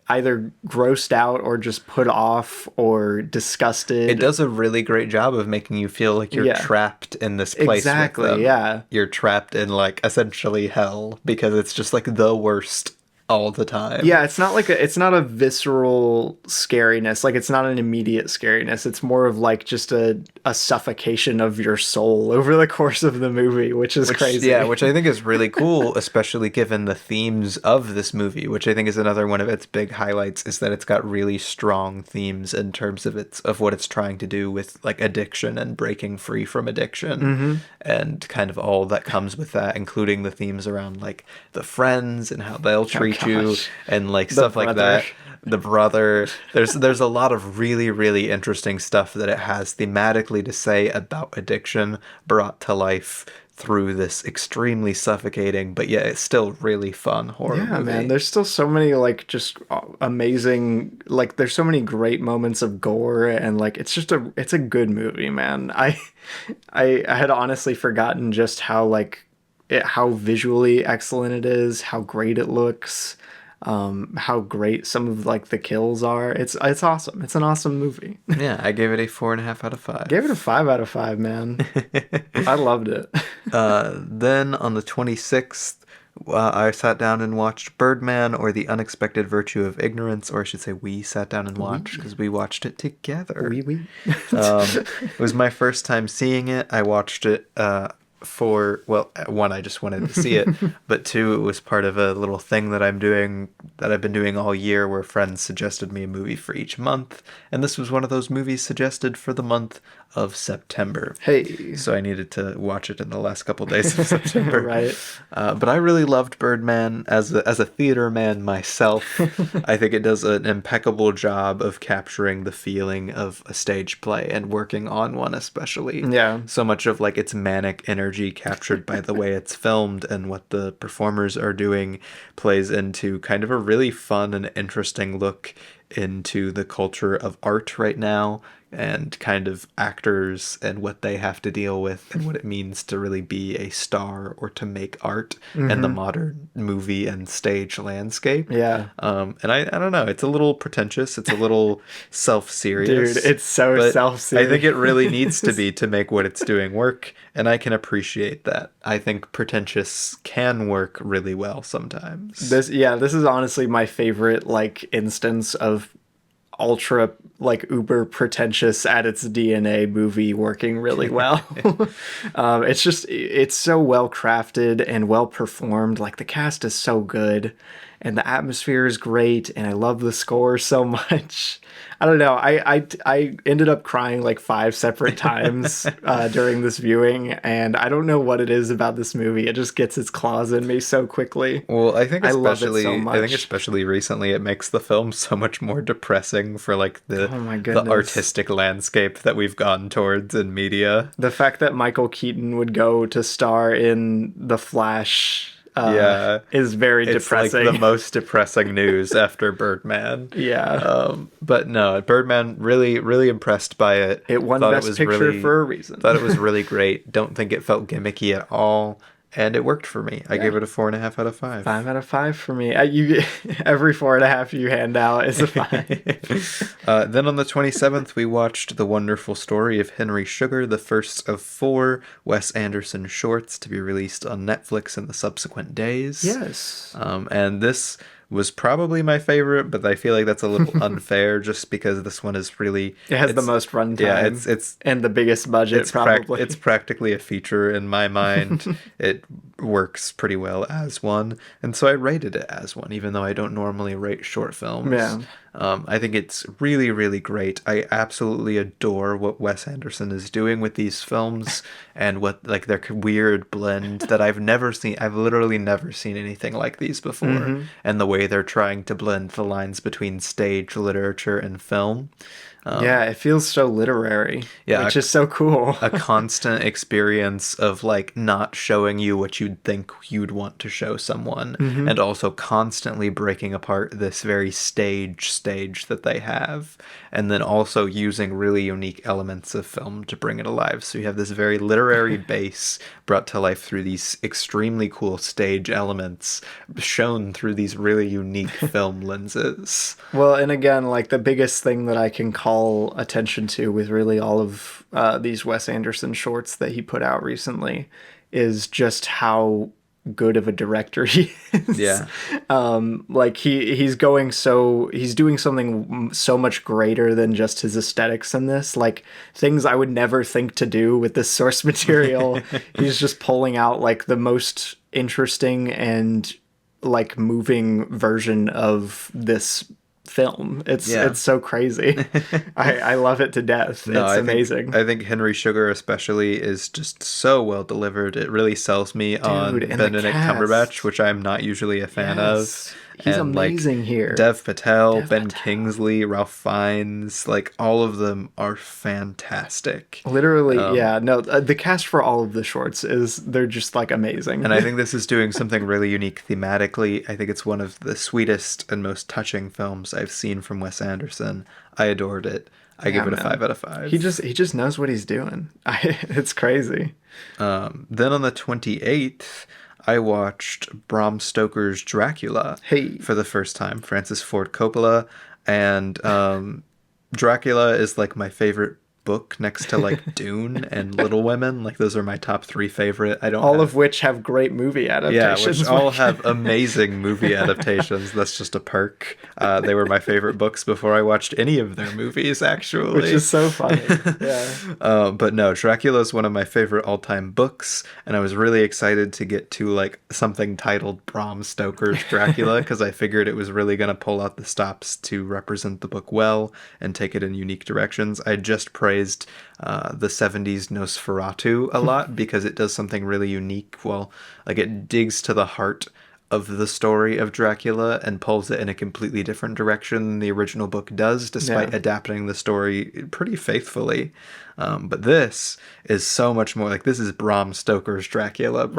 either grossed out or just put off or disgusted. It does a really great job of making you feel like you're trapped in this place with them. Yeah. You're trapped in, like, essentially hell, because it's just, like, the worst all the time. Yeah, it's not a visceral scariness. Like, it's not an immediate scariness. It's more of, like, just a suffocation of your soul over the course of the movie, which is crazy. Yeah, which I think is really cool, especially given the themes of this movie, which I think is another one of its big highlights, is that it's got really strong themes in terms of what it's trying to do with, like, addiction and breaking free from addiction, and kind of all that comes with that, including the themes around, like, the friends and how they'll treat you and, like, stuff like that. The brother. There's a lot of really, really interesting stuff that it has thematically to say about addiction, brought to life through this extremely suffocating, but yet it's still really fun horror movie. Yeah, man. There's still so many, like, just amazing, like, there's so many great moments of gore, and, like, it's a good movie, man. I had honestly forgotten just how, like, how visually excellent it is, how great it looks, how great some of, like, the kills are. It's awesome. It's an awesome movie. Yeah, I gave it a 4.5 out of 5. Gave it a 5 out of 5, man. I loved it. Then on the 26th, I sat down and watched Birdman, or The Unexpected Virtue of Ignorance, or I should say we sat down and watched, because we watched it together. It was my first time seeing it. I watched it for, well, one, I just wanted to see it, but two, it was part of a little thing that I've been doing all year, where friends suggested me a movie for each month, and this was one of those movies suggested for the month of September. Hey. So I needed to watch it in the last couple days of September. Right. But I really loved Birdman as a theater man myself. I think it does an impeccable job of capturing the feeling of a stage play and working on one, especially. Yeah. So much of, like, its manic energy captured by the way it's filmed and what the performers are doing plays into kind of a really fun and interesting look into the culture of art right now, and kind of actors and what they have to deal with and what it means to really be a star or to make art in the modern movie and stage landscape. Yeah. And I don't know, it's a little pretentious, it's a little self-serious. Dude, it's so self-serious. I think it really needs to be to make what it's doing work, and I can appreciate that. I think pretentious can work really well sometimes. This is honestly my favorite like instance of ultra like uber pretentious at its DNA movie working really well. It's so well crafted and well performed. Like the cast is so good and the atmosphere is great and I love the score so much. I don't know. I ended up crying like 5 separate times during this viewing, and I don't know what it is about this movie. It just gets its claws in me so quickly. Well, I think especially so much. I think especially recently it makes the film so much more depressing for like the artistic landscape that we've gone towards in media. The fact that Michael Keaton would go to star in The Flash is very depressing. It's like the most depressing news after Birdman. Yeah. But no, Birdman, really, really impressed by it. It won Best Picture for a reason. Thought it was really great. Don't think it felt gimmicky at all. And it worked for me. I gave it a 4.5 out of 5. 5 out of 5 for me. Every 4.5 you hand out is a 5. Then on the 27th, we watched The Wonderful Story of Henry Sugar, the first of 4 Wes Anderson shorts to be released on Netflix in the subsequent days. Yes. And this was probably my favorite, but I feel like that's a little unfair just because this one is really... It has the most runtime. Yeah, it's and the biggest budget, probably. It's practically a feature in my mind. It works pretty well as one, and so I rated it as one, even though I don't normally rate short films. Yeah. I think it's really, really great. I absolutely adore what Wes Anderson is doing with these films and what like their weird blend that I've never seen. I've literally never seen anything like these before. And the way they're trying to blend the lines between stage, literature, and film. It feels so literary, which is so cool. A constant experience of like not showing you what you'd think you'd want to show someone, and also constantly breaking apart this very stage that they have, and then also using really unique elements of film to bring it alive. So you have this very literary base brought to life through these extremely cool stage elements shown through these really unique film lenses. Well, and again, like the biggest thing that I can call attention to with really all of these Wes Anderson shorts that he put out recently is just how good of a director he is. Yeah. Like he's doing something so much greater than just his aesthetics in this, like things I would never think to do with this source material. He's just pulling out like the most interesting and like moving version of this film. It's so crazy. I love it to death. It's amazing. I think Henry Sugar especially is just so well delivered. It really sells me on Benedict Cumberbatch, which I'm not usually a fan of. He's amazing here. Dev Patel, Ben Kingsley, Ralph Fiennes, like all of them are fantastic. Literally, the cast for all of the shorts they're just like amazing. And I think this is doing something really unique thematically. I think it's one of the sweetest and most touching films I've seen from Wes Anderson. I adored it. I give it a 5 out of 5. He just knows what he's doing. It's crazy. Then on the 28th, I watched Bram Stoker's Dracula for the first time. Francis Ford Coppola. And Dracula is like my favorite book next to like Dune and Little Women. Like those are my top 3 favorite. Of which have great movie adaptations. Yeah, which all have amazing movie adaptations. That's just a perk. They were my favorite books before I watched any of their movies, actually. Which is so funny. Yeah. But no, Dracula is one of my favorite all-time books, and I was really excited to get to like something titled Bram Stoker's Dracula because I figured it was really going to pull out the stops to represent the book well and take it in unique directions. I just praised the 70s Nosferatu a lot because it does something really unique. Well, like it digs to the heart of the story of Dracula and pulls it in a completely different direction than the original book does, despite adapting the story pretty faithfully. But this is so much more like, this is Bram Stoker's Dracula. You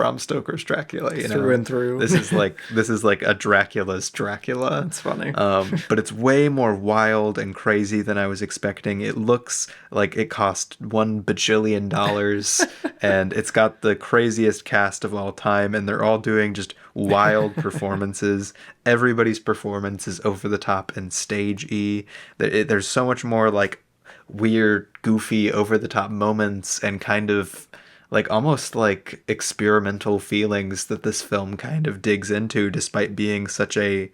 know? Through and through. This is like a Dracula's Dracula. That's funny. But it's way more wild and crazy than I was expecting. It looks like it cost $1 bajillion, and it's got the craziest cast of all time, and they're all doing just wild performances. Everybody's performance is over the top and stagey. There's so much more like weird, goofy, over the top moments and kind of like almost like experimental feelings that this film kind of digs into, despite being such a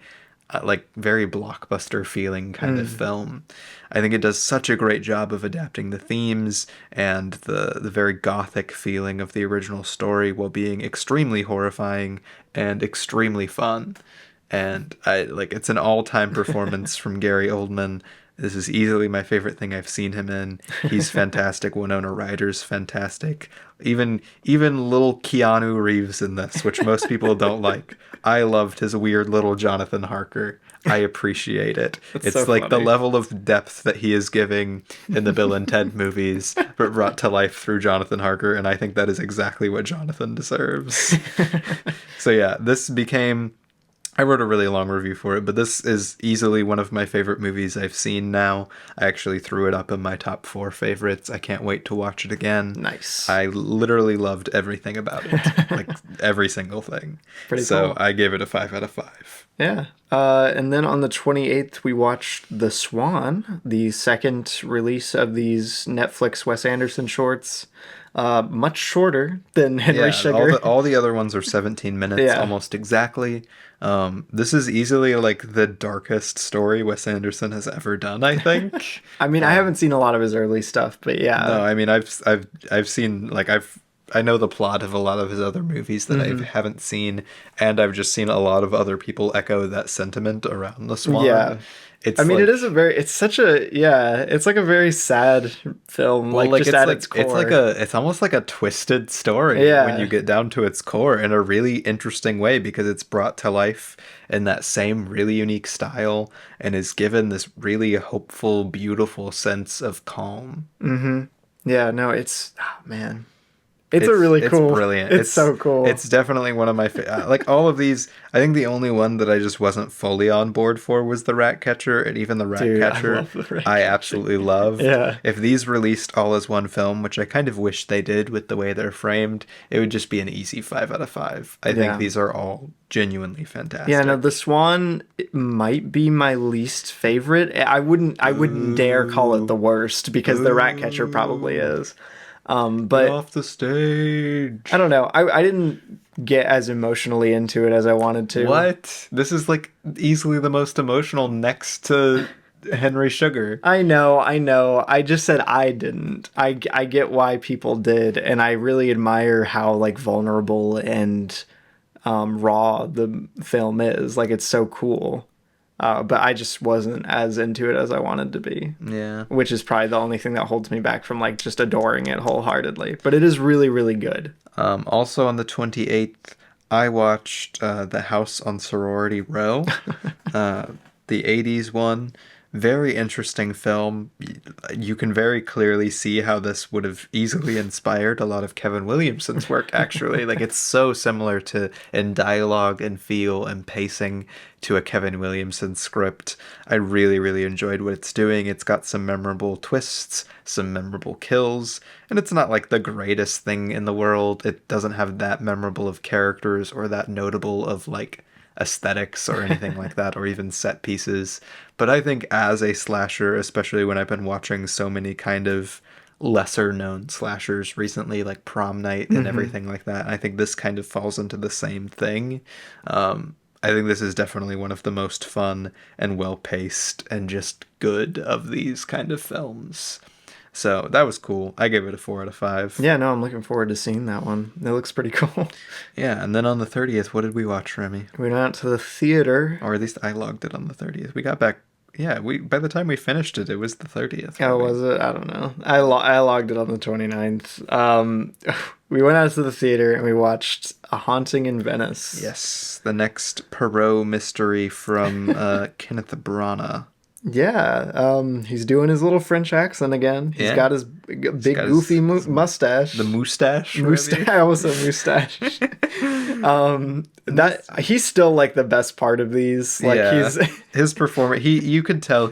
like very blockbuster feeling kind of film. I think it does such a great job of adapting the themes and the very gothic feeling of the original story while being extremely horrifying and extremely fun. And it's an all-time performance from Gary Oldman. This is easily my favorite thing I've seen him in. He's fantastic. Winona Ryder's fantastic. Even little Keanu Reeves in this, which most people don't like. I loved his weird little Jonathan Harker. I appreciate it. It's so like funny. The level of depth that he is giving in the Bill and Ted movies, but brought to life through Jonathan Harker, and I think that is exactly what Jonathan deserves. So yeah, this became... I wrote a really long review for it, but this is easily one of my favorite movies I've seen now. I actually threw it up in my top 4 favorites. I can't wait to watch it again. Nice. I literally loved everything about it. Like, every single thing. Pretty so cool. I gave it a 5 out of 5. Yeah. And then on the 28th, we watched The Swan, the second release of these Netflix Wes Anderson shorts. Much shorter than Henry Sugar. All the other ones are 17 minutes, almost exactly. This is easily like the darkest story Wes Anderson has ever done, I think. I mean, I haven't seen a lot of his early stuff, but yeah. No, I mean, I've seen, like, I know the plot of a lot of his other movies that I haven't seen, and I've just seen a lot of other people echo that sentiment around The Swan. Yeah. It's like a very sad film, well, like just at its core. It's almost like a twisted story when you get down to its core in a really interesting way, because it's brought to life in that same really unique style and is given this really hopeful, beautiful sense of calm. Mm-hmm. Yeah, no, it's, man. It's a really cool. It's brilliant. It's so cool. It's definitely one of my like all of these. I think the only one that I just wasn't fully on board for was the Ratcatcher, and even the Ratcatcher, I absolutely love. Yeah. If these released all as one film, which I kind of wish they did with the way they're framed, it would just be an easy 5 out of 5. I think these are all genuinely fantastic. Yeah, no, The Swan might be my least favorite. I wouldn't dare call it the worst, because the Ratcatcher probably is. But off the stage. I don't know. I didn't get as emotionally into it as I wanted to. What? This is like easily the most emotional next to Henry Sugar. I know. I just said I didn't. I get why people did, and I really admire how like vulnerable and raw the film is. Like, it's so cool. But I just wasn't as into it as I wanted to be. Yeah. Which is probably the only thing that holds me back from like just adoring it wholeheartedly. But it is really, really good. Also on the 28th, I watched The House on Sorority Row, the 80s one. Very interesting film. You can very clearly see how this would have easily inspired a lot of Kevin Williamson's work, actually. Like, it's so similar to, in dialogue and feel and pacing, to a Kevin Williamson script. I really, really enjoyed what it's doing. It's got some memorable twists, some memorable kills, and it's not like the greatest thing in the world. It doesn't have that memorable of characters or that notable of like aesthetics or anything like that, or even set pieces. But I think as a slasher, especially when I've been watching so many kind of lesser known slashers recently, like Prom Night and everything like that, I think this kind of falls into the same thing. I think this is definitely one of the most fun and well-paced and just good of these kind of films. So that was cool. I gave it a 4 out of 5. Yeah, no, I'm looking forward to seeing that one. It looks pretty cool. Yeah, and then on the 30th, what did we watch, Remy? We went out to the theater. Or at least I logged it on the 30th. We got back. Yeah, by the time we finished it, it was the 30th. Oh, was it? I don't know. I logged it on the 29th. We went out to the theater and we watched A Haunting in Venice. Yes, the next Poirot mystery from Kenneth Branagh. Yeah, he's doing his little French accent again. He's got his big goofy mustache. The mustache. I almost said mustache. That he's still like the best part of these. Like he's his performance. You could tell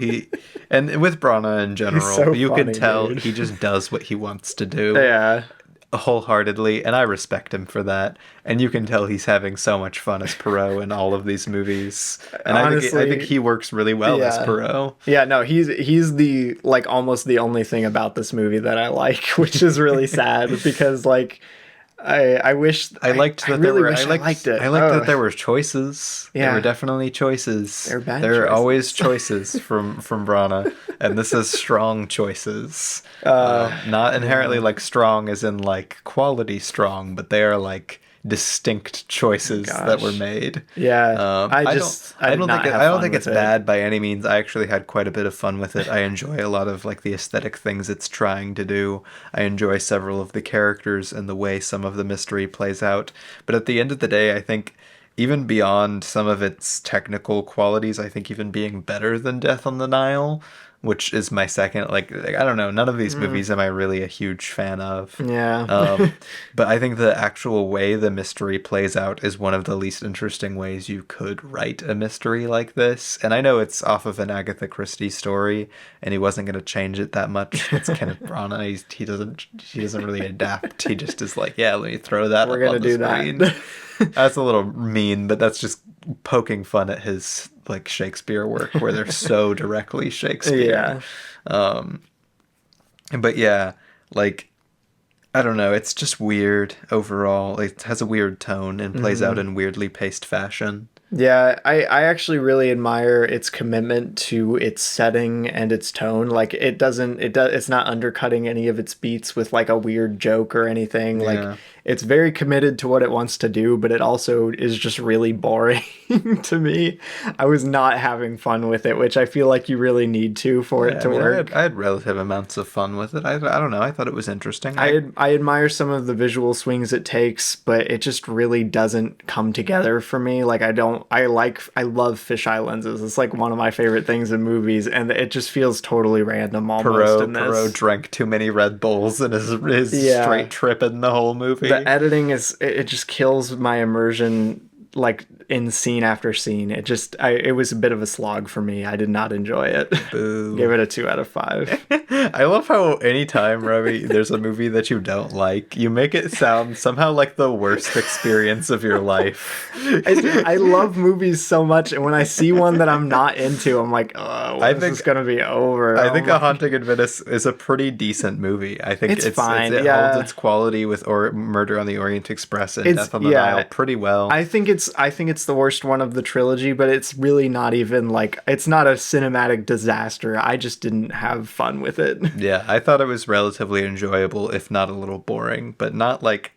and with Brana in general, you could tell he just does what he wants to do. Yeah. Wholeheartedly, and I respect him for that. And you can tell he's having so much fun as Poirot in all of these movies. And honestly, I think he works really well as Poirot. Yeah, no, he's the like almost the only thing about this movie that I like, which is really sad because like I wish I liked that I really wish I liked it. I liked that there were choices. Yeah. There were definitely choices. There are always choices from Brana, and this is strong choices. Not inherently like strong as in like quality strong, but they are like distinct choices that were made. Yeah. I don't think it's bad by any means. I actually had quite a bit of fun with it. I enjoy a lot of like the aesthetic things it's trying to do. I enjoy several of the characters and the way some of the mystery plays out. But at the end of the day, I think even beyond some of its technical qualities, I think even being better than Death on the Nile, which is my second, like I don't know, none of these movies am I really a huge fan of. Yeah. But I think the actual way the mystery plays out is one of the least interesting ways you could write a mystery like this. And I know it's off of an Agatha Christie story, and he wasn't going to change it that much. It's Kenneth Branagh. He doesn't really adapt. He just is like, yeah, let me throw that We're up on the screen. That. That's a little mean, but that's just poking fun at his like Shakespeare work where they're so directly Shakespeare. Yeah. But yeah, like I don't know, it's just weird overall. It has a weird tone and plays out in weirdly paced fashion. Yeah, I actually really admire its commitment to its setting and its tone. Like it's not undercutting any of its beats with like a weird joke or anything. Yeah. Like it's very committed to what it wants to do, but it also is just really boring to me. I was not having fun with it, which I feel like you really need to for it to work. I had relative amounts of fun with it. I don't know. I thought it was interesting. I admire some of the visual swings it takes, but it just really doesn't come together for me. Like I love fisheye lenses. It's like one of my favorite things in movies, and it just feels totally random almost in this. Poirot drank too many Red Bulls and is straight tripping the whole movie. The editing it just kills my immersion like in scene after scene. It was a bit of a slog for me. I did not enjoy it. Boo. Give it a 2 out of 5. I love how anytime, Robbie, there's a movie that you don't like, you make it sound somehow like the worst experience of your life. I love movies so much, and when I see one that I'm not into, I'm like, oh, when is this going to be over? I think A Haunting in Venice is a pretty decent movie. I think it's fine. It holds its quality with Murder on the Orient Express and Death on the Nile pretty well. I think it's the worst one of the trilogy, but it's really not even like, it's not a cinematic disaster. I just didn't have fun with it. Yeah, I thought it was relatively enjoyable, if not a little boring, but not like,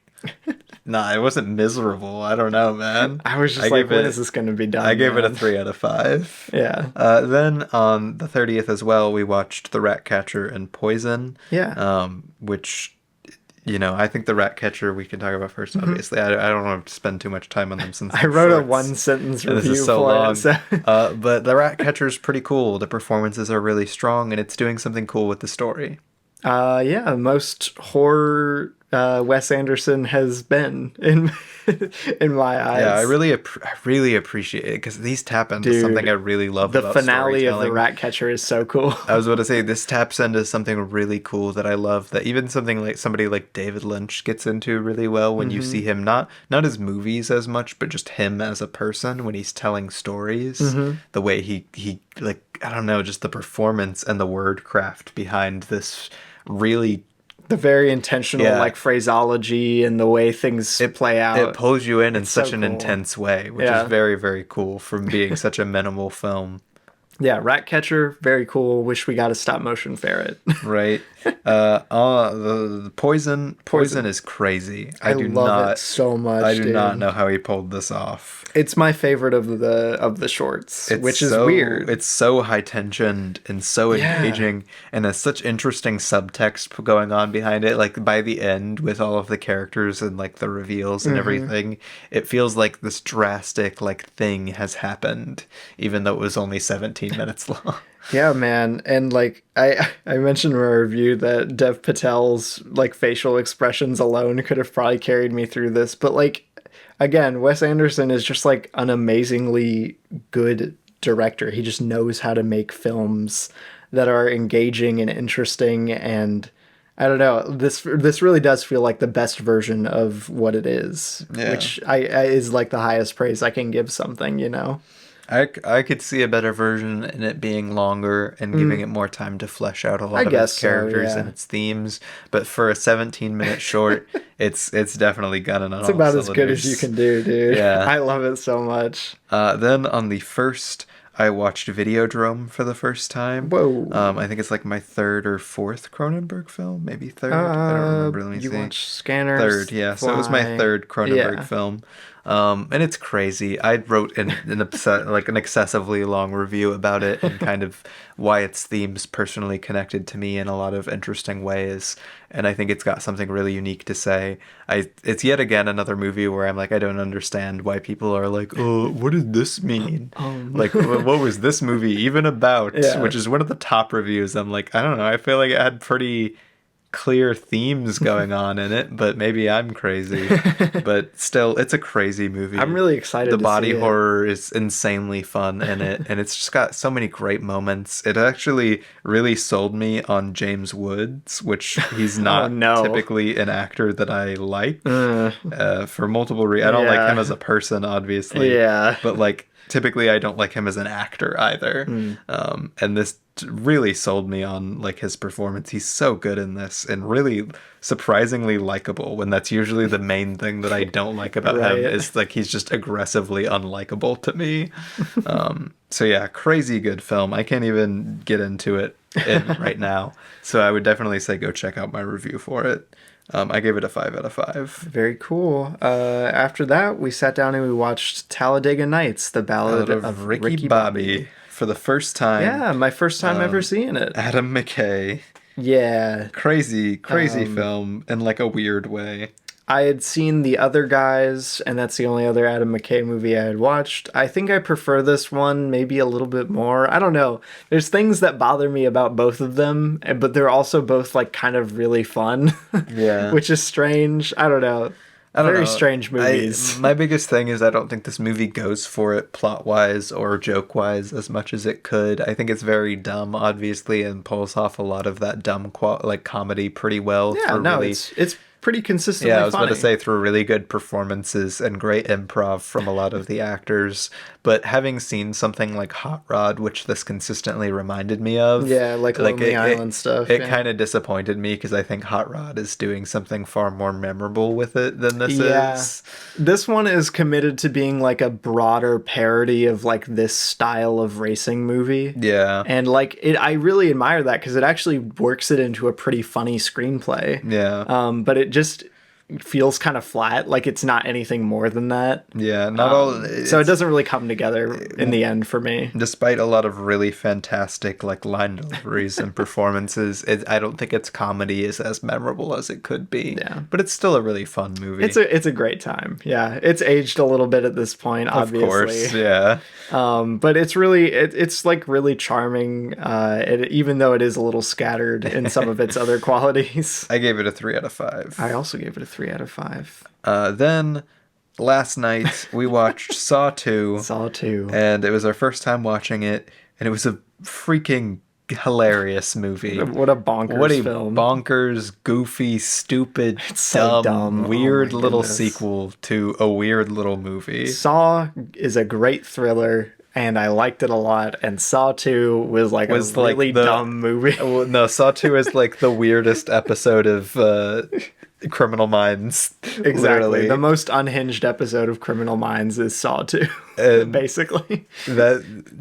nah, it wasn't miserable. I don't know, man. I was just like, when is this going to be done? I gave it a 3 out of 5. Yeah. Then on the 30th as well, we watched The Ratcatcher and Poison. Yeah. Which, you know, I think The Ratcatcher we can talk about first, obviously. I don't want to spend too much time on them since I wrote a 1-sentence review this is so for long. it. So. But The Ratcatcher's pretty cool. The performances are really strong, and it's doing something cool with the story. Yeah, most horror Wes Anderson has been in my eyes. Yeah, I really appreciate it because these tap into something I really love. The finale of The Ratcatcher is so cool. I was about to say this taps into something really cool that I love. That even something like somebody like David Lynch gets into really well when you see him not his movies as much, but just him as a person when he's telling stories. The way he like I don't know, just the performance and the word craft behind this really. The very intentional like phraseology and the way things play out. It pulls you in such an intense way, which is very, very cool from being such a minimal film. Yeah, Ratcatcher, very cool. Wish we got a stop motion ferret. Right. The Poison is crazy. I love it so much. I do not know how he pulled this off. It's my favorite of the shorts, which is weird. It's so high tensioned and so engaging, and there's such interesting subtext going on behind it. Like by the end, with all of the characters and like the reveals and everything, it feels like this drastic like thing has happened, even though it was only 17 17 minutes long. Yeah, man. And like I mentioned in my review that Dev Patel's like facial expressions alone could have probably carried me through this. But like, again, Wes Anderson is just like an amazingly good director. He just knows how to make films that are engaging and interesting, and I don't know, this really does feel like the best version of what it is, which I is like the highest praise I can give something, you know? I could see a better version in it being longer and giving it more time to flesh out a lot of its characters and its themes. But for a 17-minute short, it's definitely gunning on all cylinders. It's about as good as you can do, dude. Yeah. I love it so much. Then on the first, I watched Videodrome for the first time. Whoa. I think it's like my third or fourth Cronenberg film, maybe third. I don't remember. Let me see. You watched Scanners. Third, yeah. So it was my third Cronenberg film. And it's crazy. I wrote an excessively long review about it and kind of why its themes personally connected to me in a lot of interesting ways. And I think it's got something really unique to say. It's yet again another movie where I'm like, I don't understand why people are like, oh, what did this mean? Like, what was this movie even about? Yeah. Which is one of the top reviews. I'm like, I don't know. I feel like it had pretty clear themes going on in it, but maybe I'm crazy. But still, it's a crazy movie. I'm really excited. The body horror is insanely fun in it, and it's just got so many great moments. It actually really sold me on James Woods, which he's not typically an actor that I like for multiple reasons. I don't like him as a person, obviously. Yeah. But like, typically I don't like him as an actor either. And this really sold me on like his performance. He's so good in this and really surprisingly likable, when that's usually the main thing that I don't like about him, is like he's just aggressively unlikable to me. So yeah, crazy good film. I can't even get into it right now. So I would definitely say go check out my review for it. I gave it a 5 out of 5. Very cool. After that, we sat down and we watched Talladega Nights, the Ballad of Ricky Bobby. For the first time. Yeah, my first time ever seeing it. Adam McKay. Yeah. Crazy film in like a weird way. I had seen The Other Guys, and that's the only other Adam McKay movie I had watched. I think I prefer this one maybe a little bit more. I don't know. There's things that bother me about both of them, but they're also both like kind of really fun. Yeah. Which is strange. I don't know. Very strange movies. My biggest thing is I don't think this movie goes for it plot-wise or joke-wise as much as it could. I think it's very dumb, obviously, and pulls off a lot of that dumb comedy pretty well. Yeah, no, it's pretty consistently funny. Yeah, I was about to say, through really good performances and great improv from a lot of the actors. But having seen something like Hot Rod, which this consistently reminded me of. Yeah, like Lonely Island stuff. It kind of disappointed me because I think Hot Rod is doing something far more memorable with it than this is. This one is committed to being like a broader parody of like this style of racing movie. Yeah. And like I really admire that because it actually works it into a pretty funny screenplay. Yeah. But it just feels kind of flat, like it's not anything more than that. Yeah, so it doesn't really come together in the end for me. Despite a lot of really fantastic like line deliveries and performances, I don't think its comedy is as memorable as it could be. Yeah, but it's still a really fun movie. It's a great time. Yeah, it's aged a little bit at this point, obviously. Of course, yeah. But it's really it's like really charming, even though it is a little scattered in some of its other qualities. I gave it a 3 out of 5. I also gave it a 3 out of 5. Then last night we watched Saw 2. Saw 2. And it was our first time watching it, and it was a freaking hilarious movie. What a bonkers film. Bonkers, goofy, stupid, dumb, weird little sequel to a weird little movie. Saw is a great thriller, and I liked it a lot, and Saw 2 was a really dumb movie. No, Saw 2 is like the weirdest episode of Criminal Minds. Exactly. Literally. The most unhinged episode of Criminal Minds is Saw 2. Basically.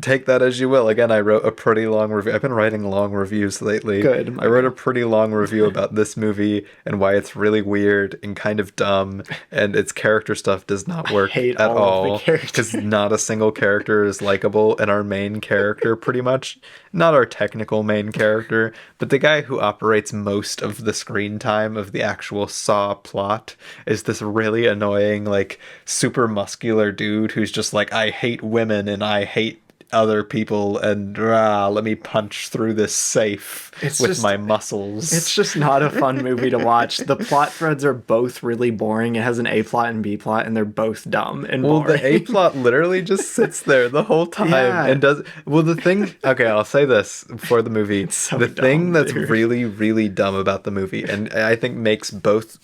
Take that as you will. Again, I wrote a pretty long review. I've been writing long reviews lately. Good. I wrote a pretty long review about this movie and why it's really weird and kind of dumb, and its character stuff does not work at all. Because not a single character is likable, and our main character pretty much, not our technical main character, but the guy who operates most of the screen time of the actual Saw plot is this really annoying, like, super muscular dude who's just like, I hate women and I hate other people and let me punch through this safe with my muscles. It's just not a fun movie to watch. The plot threads are both really boring. It has an A plot and B plot, and they're both dumb and boring. The A plot literally just sits there the whole time and does. Well, the thing. Okay, I'll say this for the movie. The thing that's really, really dumb about the movie, and I think makes both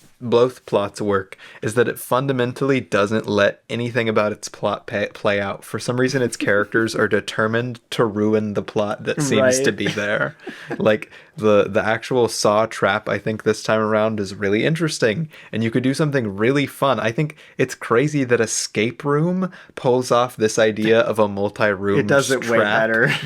plots work, is that it fundamentally doesn't let anything about its plot play out. For some reason, its characters are determined to ruin the plot that seems to be there. Like the actual Saw trap, I think this time around is really interesting, and you could do something really fun. I think it's crazy that Escape Room pulls off this idea of a multi-room it does it way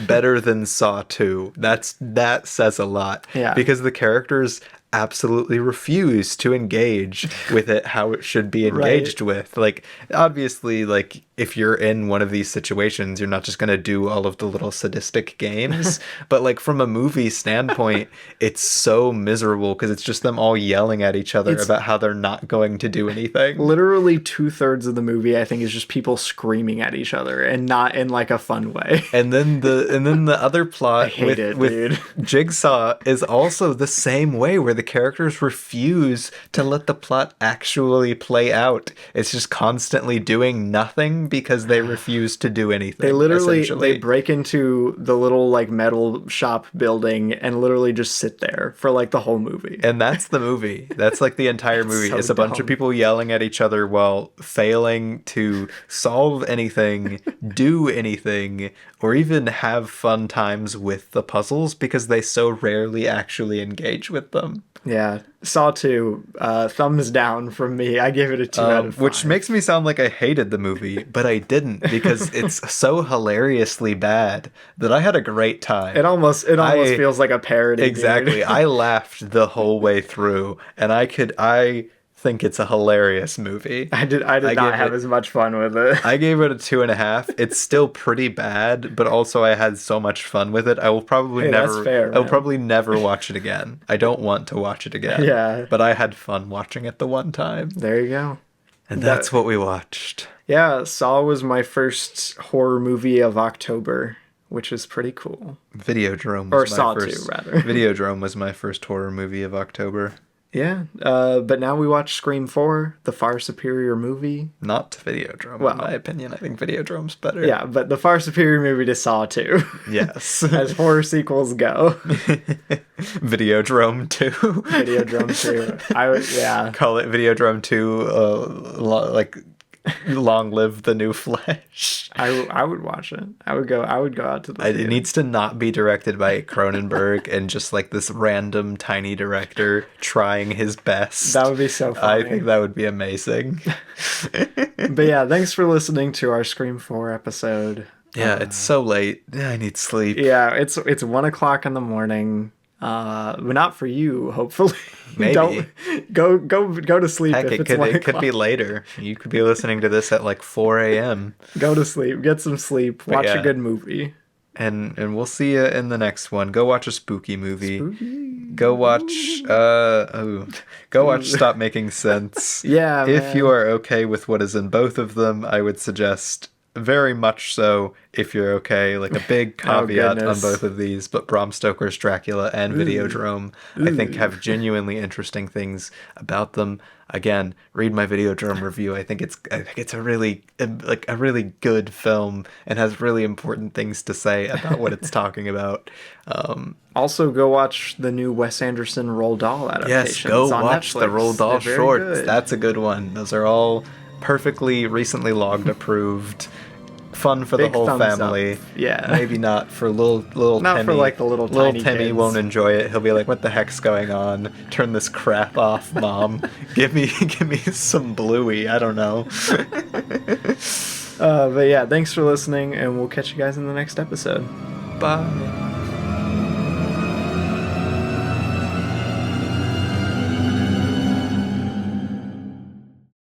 better than Saw 2. That says a lot. Yeah. Because the characters absolutely refuse to engage with it how it should be engaged with. Like, obviously, like, if you're in one of these situations, you're not just going to do all of the little sadistic games. But, like, from a movie standpoint, it's so miserable because it's just them all yelling at each other about how they're not going to do anything. Literally 2/3 of the movie, I think, is just people screaming at each other and not in, like, a fun way. And then the other plot with Jigsaw is also the same way, where the characters refuse to let the plot actually play out. It's just constantly doing nothing because they refuse to do anything. They literally they break into the little like metal shop building and literally just sit there for like the whole movie. And that's the movie. That's like the entire movie. It's a bunch of people yelling at each other while failing to solve anything, do anything, or even have fun times with the puzzles because they so rarely actually engage with them. Yeah. Saw 2, thumbs down from me. I gave it a 2 out of 5. Which makes me sound like I hated the movie, but I didn't, because it's so hilariously bad that I had a great time. It almost feels like a parody. Exactly. Dude. I laughed the whole way through, and I think it's a hilarious movie. I did not have as much fun with it. I gave it a 2.5. It's still pretty bad, but also I had so much fun with it. I will probably never watch it again. I don't want to watch it again. Yeah. But I had fun watching it the one time. There you go. And that's what we watched. Yeah, Saw was my first horror movie of October, which is pretty cool. Videodrome was Saw 2, rather. Videodrome was my first horror movie of October. Yeah, but now we watch Scream 4, the far superior movie. Not Videodrome, in my opinion. I think Videodrome's better. Yeah, but the far superior movie to Saw 2. Yes. As horror sequels go. Videodrome 2. Videodrome 2. Call it Videodrome 2, long live the new flesh. I would watch it. I would go out to the theater. It needs to not be directed by Cronenberg and just like this random tiny director trying his best. That would be so funny. I think that would be amazing. But yeah, thanks for listening to our Scream 4 episode. Yeah, it's so late. Yeah, I need sleep. Yeah, it's 1:00 in the morning. Not for you, hopefully. Maybe. Don't go to sleep. Heck, if it's it could be later. You could be listening to this at like 4 a.m. Go to sleep. Get some sleep. Watch a good movie. And we'll see you in the next one. Go watch a spooky movie. Go watch Stop Making Sense. Yeah. If you are okay with what is in both of them, I would suggest very much so, if you're okay, like a big caveat on both of these, but Bram Stoker's Dracula and Videodrome, I think, have genuinely interesting things about them. Again, read my Videodrome review. I think it's a really good film and has really important things to say about what it's talking about. Also, go watch the new Wes Anderson Roald Dahl adaptations. Yes, go on watch Netflix. the Roald Dahl shorts. Good. That's a good one. Those are all perfectly recently logged approved. Fun for the whole family. Up. Yeah. Maybe not for little not Timmy. For like the little tiny Timmy kids. Won't enjoy it. He'll be like, "What the heck's going on? Turn this crap off, Mom. give me some Bluey. I don't know." But yeah, thanks for listening, and we'll catch you guys in the next episode. Bye.